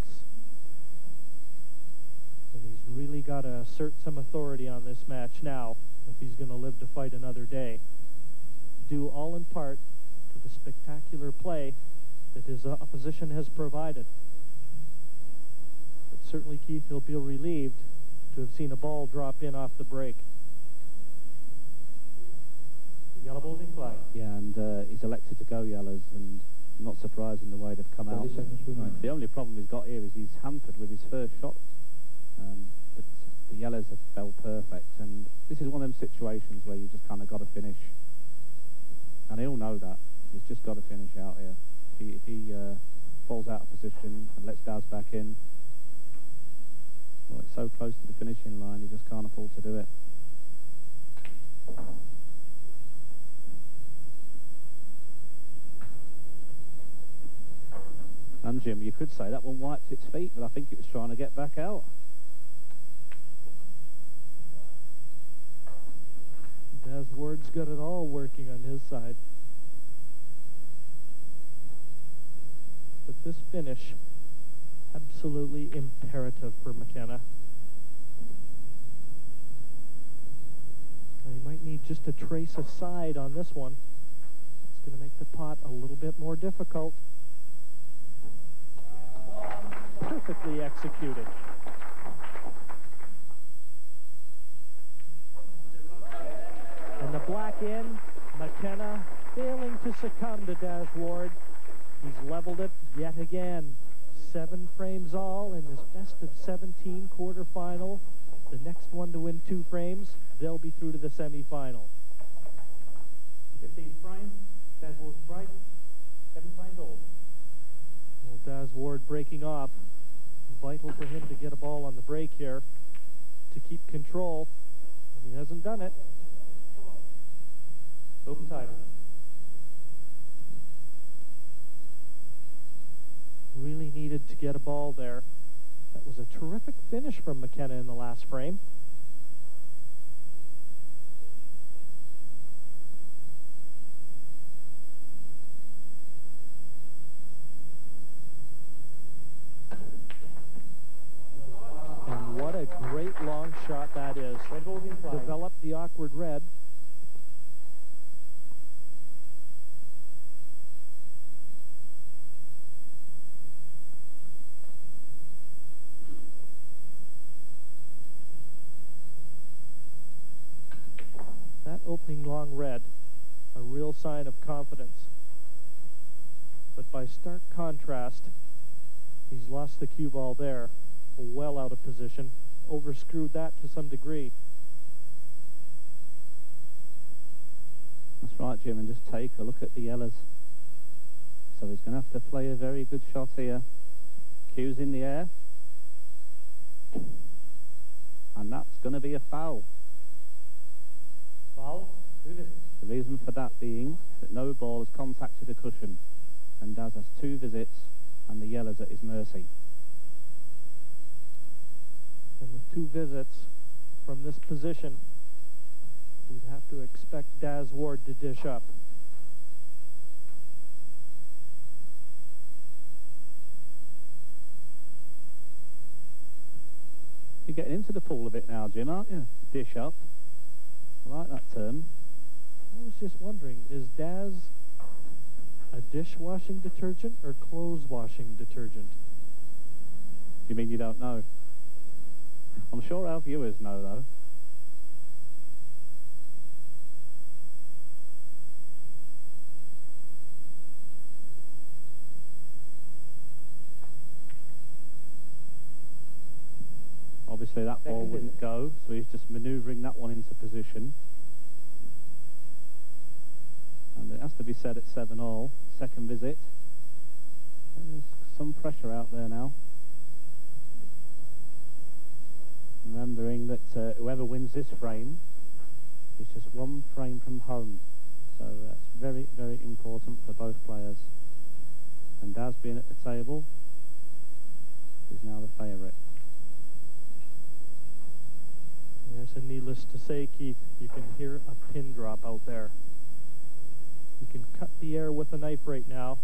and he's really got to assert some authority on this match now if he's going to live to fight another day. Due all in part to the spectacular play that his opposition has provided. But certainly, Keith, he'll be relieved to have seen a ball drop in off the break. Yellow ball's in play. Yeah, and he's elected to go yellows, and not surprising the way they've come 30 out. seconds remaining. The only problem he's got here is he's hampered with his first shot, but the yellows have fell perfect, and this is one of them situations where you just kind of got to finish, and he'll know that. He's just got to finish out here. If he falls out of position and lets Daz back in, well, it's so close to the finishing line, he just can't afford to do it. And Jim, you could say that one wiped its feet, but I think it was trying to get back out. Daz Ward's got it all working on his side. But this finish, absolutely imperative for McKenna. Now, he might need just a trace aside on this one. It's going to make the pot a little bit more difficult. Perfectly executed. And the black in, McKenna failing to succumb to Daz Ward. He's leveled it yet again. 7 frames all in this best of 17 quarterfinal. The next one to win 2 frames, they'll be through to the semi-final. 15th frame, Daz Ward's break, 7 frames all. Well, Daz Ward breaking off. Vital for him to get a ball on the break here to keep control. And he hasn't done it. Open title. Really needed to get a ball there. That was a terrific finish from McKenna in the last frame. And what a great long shot that is. Red ball's in play. Developed the awkward red. That opening long red, a real sign of confidence. But by stark contrast, he's lost the cue ball there, well out of position, overscrewed that to some degree. That's right, Jim, and just take a look at the yellows. So he's going to have to play a very good shot here. Cue's in the air. And that's going to be a foul. Foul, 2 visits. The reason for that being that no ball has contacted a cushion, and Daz has 2 visits, and the yellow's at his mercy. And with 2 visits from this position, we'd have to expect Daz Ward to dish up. You're getting into the pool a bit now, Jim, aren't you? Dish up. I like that term. I was just wondering, is Daz a dishwashing detergent or clothes washing detergent? You mean you don't know? I'm sure our viewers know, though. Obviously that ball wouldn't go, so he's just manoeuvring that one into position. And it has to be said at 7-all. Second visit. There's some pressure out there now. Remembering that whoever wins this frame It's just one frame from home, so that's very, very important for both players. And Daz, being at the table, is now the favourite. Yes, and needless to say, Keith, you can hear a pin drop out there. You can cut the air with a knife right now.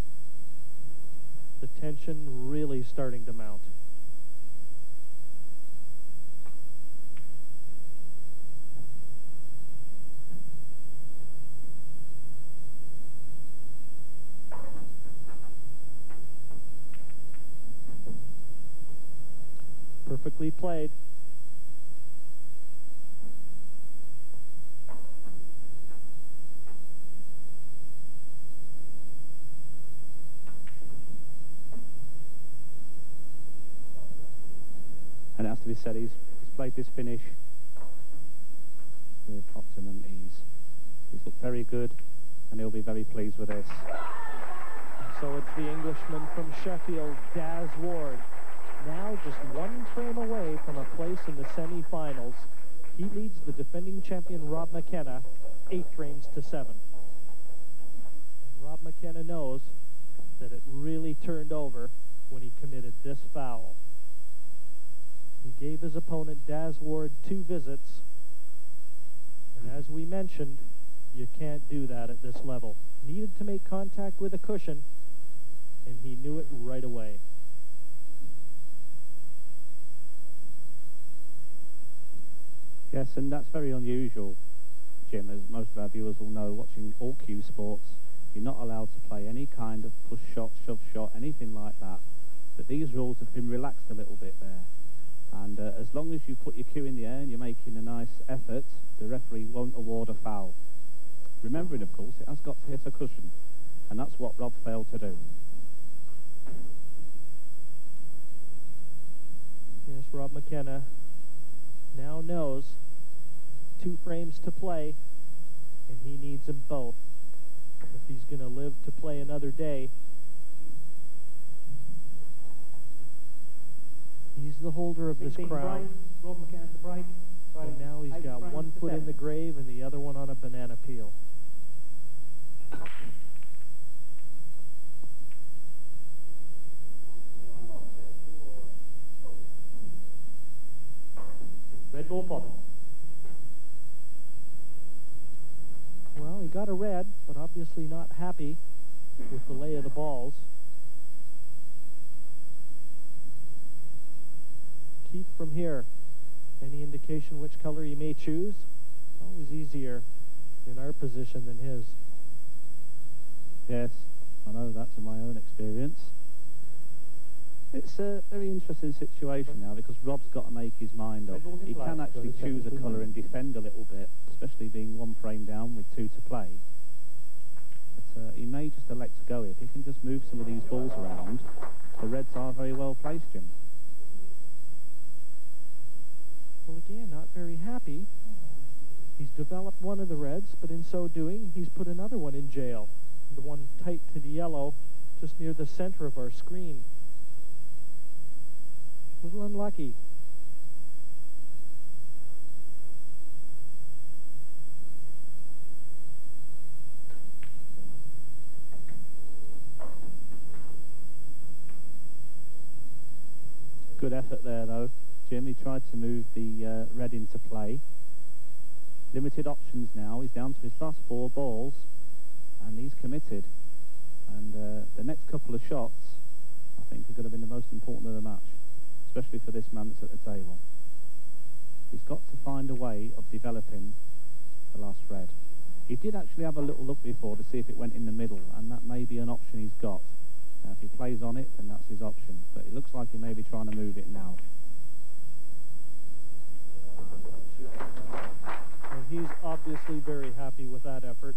The tension really starting to mount. Perfectly played. And it has to be said, he's played this finish with optimum ease. He's looked very good, and he'll be very pleased with this. So it's the Englishman from Sheffield, Daz Ward. Now just one frame away from a place in the semi-finals. He leads the defending champion Rob McKenna 8 frames to 7. And Rob McKenna knows that it really turned over when he committed this foul. He gave his opponent Daz Ward 2 visits. And as we mentioned, you can't do that at this level. Needed to make contact with a cushion, and he knew it right away. Yes, and that's very unusual, Jim, as most of our viewers will know, watching all Q sports. You're not allowed to play any kind of push shot, shove shot, anything like that. But these rules have been relaxed a little bit there. And as long as you put your cue in the air and you're making a nice effort, the referee won't award a foul. Remembering, of course, it has got to hit a cushion. And that's what Rob failed to do. Yes, Rob McKenna now knows 2 frames to play, and he needs them both if he's going to live to play another day. He's the holder of this crown. Rob McKenna to break. And now he's got 1 foot in the grave and the other one on a banana peel. Red ball potted. Well, he got a red, but obviously not happy with the lay of the balls. Keith, from here, any indication which color you may choose? Always easier in our position than his. Yes, I know that from my own experience. It's a very interesting situation now because Rob's got to make his mind up. He can actually choose a colour and defend a little bit, especially being 1 frame down with 2 to play. But he may just elect to go. If he can just move some of these balls around, the Reds are very well placed, Jim. Well, again, not very happy. He's developed one of the Reds, but in so doing, he's put another one in jail. The one tight to the yellow, just near the center of our screen. A little unlucky. Good effort there, though. Jim, he tried to move the red into play. Limited options now. He's down to his last 4 balls, and he's committed. And the next couple of shots, I think, are going to be the most important of the match, especially for this man that's at the table. He's got to find a way of developing the last red. He did actually have a little look before to see if it went in the middle, and that may be an option he's got. Now, if he plays on it, then that's his option. But it looks like he may be trying to move it now. And he's obviously very happy with that effort.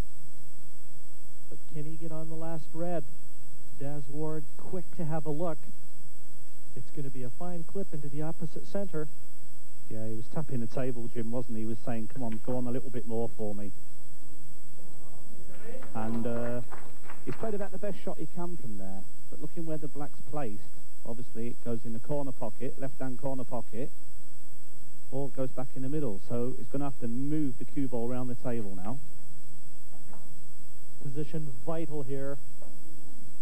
But can he get on the last red? Daz Ward quick to have a look. It's going to be a fine clip into the opposite center. Yeah, he was tapping the table, Jim, wasn't he? He was saying, come on, go on a little bit more for me. And he's played about the best shot he can from there. But looking where the black's placed, obviously it goes in the corner pocket, left-hand corner pocket. or it goes back in the middle. So he's going to have to move the cue ball around the table now. Position vital here,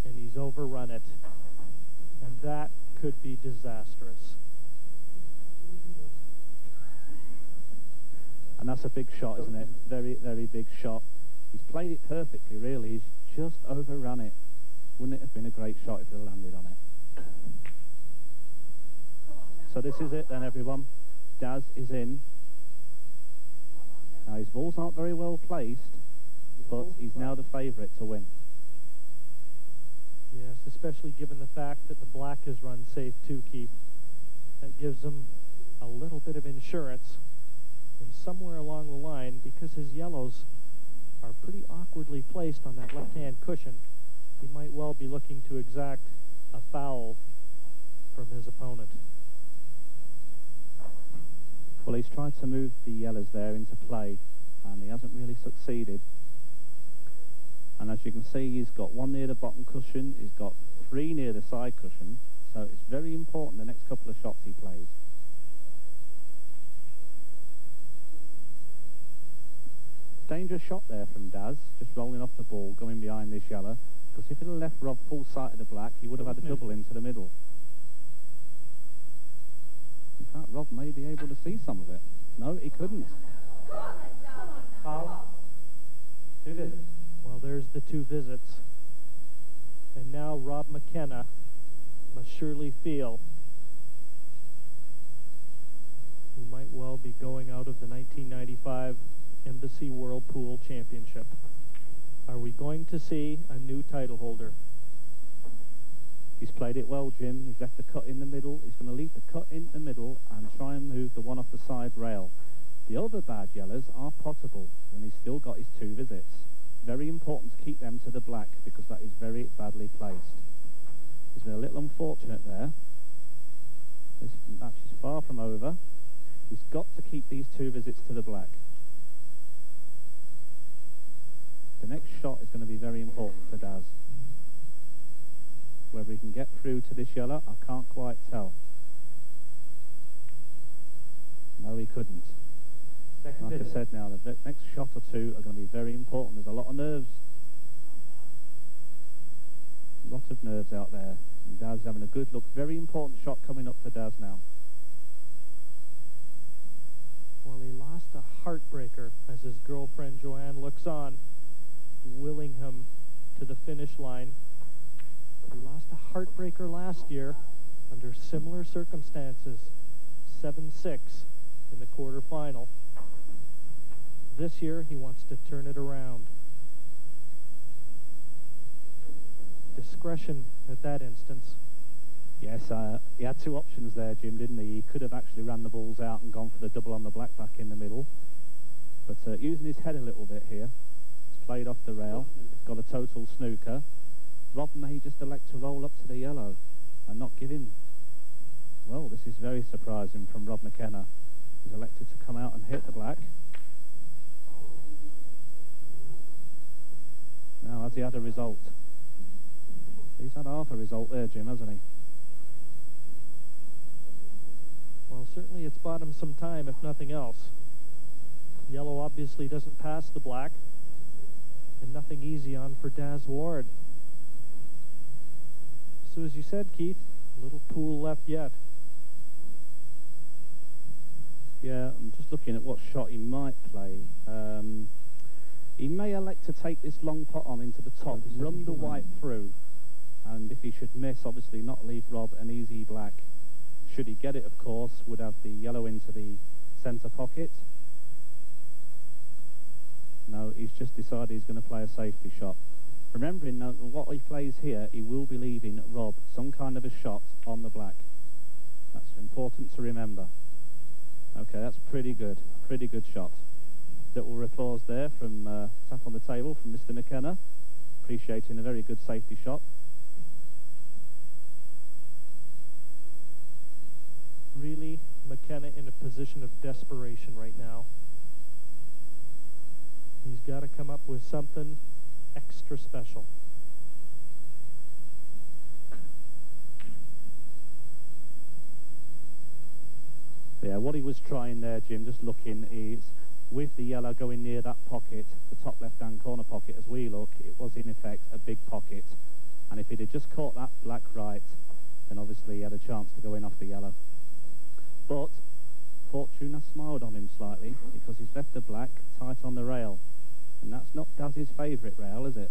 and he's overrun it. And that could be disastrous. And that's a big shot, isn't it? Very, very big shot. He's played it perfectly, really. He's just overrun it. Wouldn't it have been a great shot if he landed on it? So this is it then, everyone. Daz is in. Now, his balls aren't very well placed, but he's now the favourite to win. Yes, especially given the fact that the black has run safe too, Keith. That gives him a little bit of insurance. And somewhere along the line, because his yellows are pretty awkwardly placed on that left-hand cushion, he might well be looking to exact a foul from his opponent. Well, he's tried to move the yellows there into play, and he hasn't really succeeded. And as you can see, he's got one near the bottom cushion, he's got three near the side cushion, so it's very important the next couple of shots he plays. Dangerous shot there from Daz, just rolling off the ball, going behind this yellow, because if he'd have left Rob full sight of the black, he would have had a double into the middle. In fact, Rob may be able to see some of it. No, he couldn't. Foul. 2 visits. Well, there's the 2 visits. And now Rob McKenna must surely feel he might well be going out of the 1995 Embassy World Pool Championship. Are we going to see a new title holder? He's played it well, Jim. He's left the cut in the middle. He's going to leave the cut in the middle and try and move the one off the side rail. The other bad yellows are potable, and he's still got his 2 visits. Very important to keep them to the black, because that is very badly placed. He's been a little unfortunate there. This match is far from over. He's got to keep these 2 visits to the black. The next shot is going to be very important for Daz. Whether he can get through to this yellow, I can't quite tell. No, he couldn't. Like I said now, the next shot or 2 are going to be very important. There's a lot of nerves. A lot of nerves out there. And Daz having a good look. Very important shot coming up for Daz now. Well, he lost a heartbreaker as his girlfriend Joanne looks on, willing him to the finish line. He lost a heartbreaker last year under similar circumstances. 7-6 in the quarterfinal. This year, he wants to turn it around. Discretion at that instance. Yes, he had 2 options there, Jim, didn't he? He could have actually ran the balls out and gone for the double on the black back in the middle. But using his head a little bit here, he's played off the rail, got a total snooker. Rob may just elect to roll up to the yellow and not give him. Well, this is very surprising from Rob McKenna. He's elected to come out and hit the black. Now, has he had a result? He's had half a result there, Jim, hasn't he? Well, certainly it's bought him some time, if nothing else. Yellow obviously doesn't pass the black, and nothing easy on for Daz Ward. So as you said, Keith, a little pool left yet. Yeah, I'm just looking at what shot he might play. He may elect to take this long pot on into the top, run the white through, and if he should miss, obviously not leave Rob an easy black. Should he get it, of course, would have the yellow into the centre pocket. No, he's just decided he's going to play a safety shot. Remembering that what he plays here, he will be leaving Rob some kind of a shot on the black. That's important to remember. Okay, that's pretty good shot. Little applause there from tap on the table from Mr. McKenna, appreciating a very good safety shot. Really, McKenna in a position of desperation right now. He's got to come up with something extra special. Yeah, Yeah, what he was trying there, Jim, just looking, is with the yellow going near that pocket, the top left-hand corner pocket, as we look, it was in effect a big pocket. And if he'd have just caught that black right, then obviously he had a chance to go in off the yellow. But fortune has smiled on him slightly, because he's left the black tight on the rail. And that's not Daz's favourite rail, is it?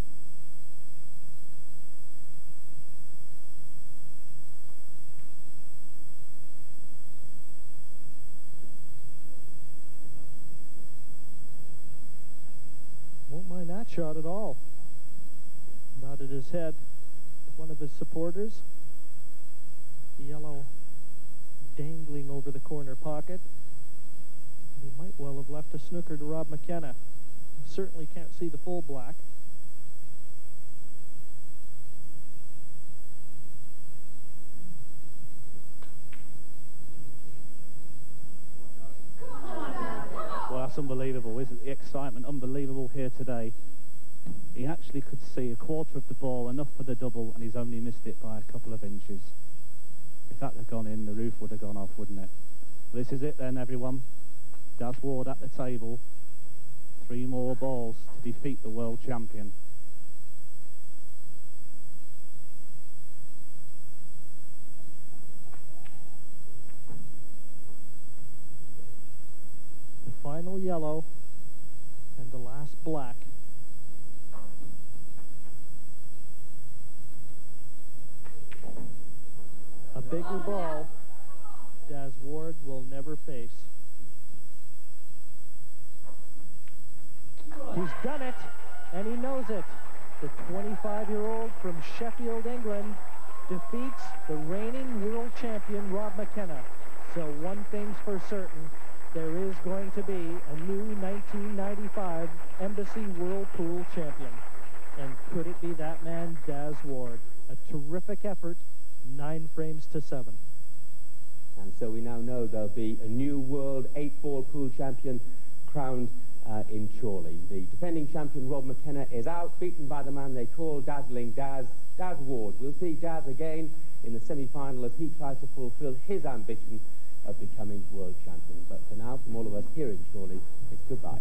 Won't mind that shot at all. Nodded his head to one of his supporters. The yellow dangling over the corner pocket. And he might well have left a snooker to Rob McKenna. Certainly can't see the full black. Well, that's unbelievable, isn't it? The excitement unbelievable here today. He actually could see a quarter of the ball, enough for the double, and he's only missed it by a couple of inches. If that had gone in, the roof would have gone off, wouldn't it? Well, this is it then, everyone. Daz Ward at the table. 3 more balls to defeat the world champion. The final yellow and the last black. A bigger ball Daz Ward will never face. He's done it, and he knows it. The 25-year-old from Sheffield, England, defeats the reigning world champion, Rob McKenna. So one thing's for certain, there is going to be a new 1995 Embassy World Pool champion. And could it be that man, Daz Ward? A terrific effort, 9 frames to 7. And so we now know there'll be a new world 8-ball pool champion crowned in Chorley. The defending champion Rob McKenna is out, beaten by the man they call Dazzling Daz, Daz Ward. We'll see Daz again in the semi-final as he tries to fulfill his ambition of becoming world champion. But for now, from all of us here in Chorley, it's goodbye.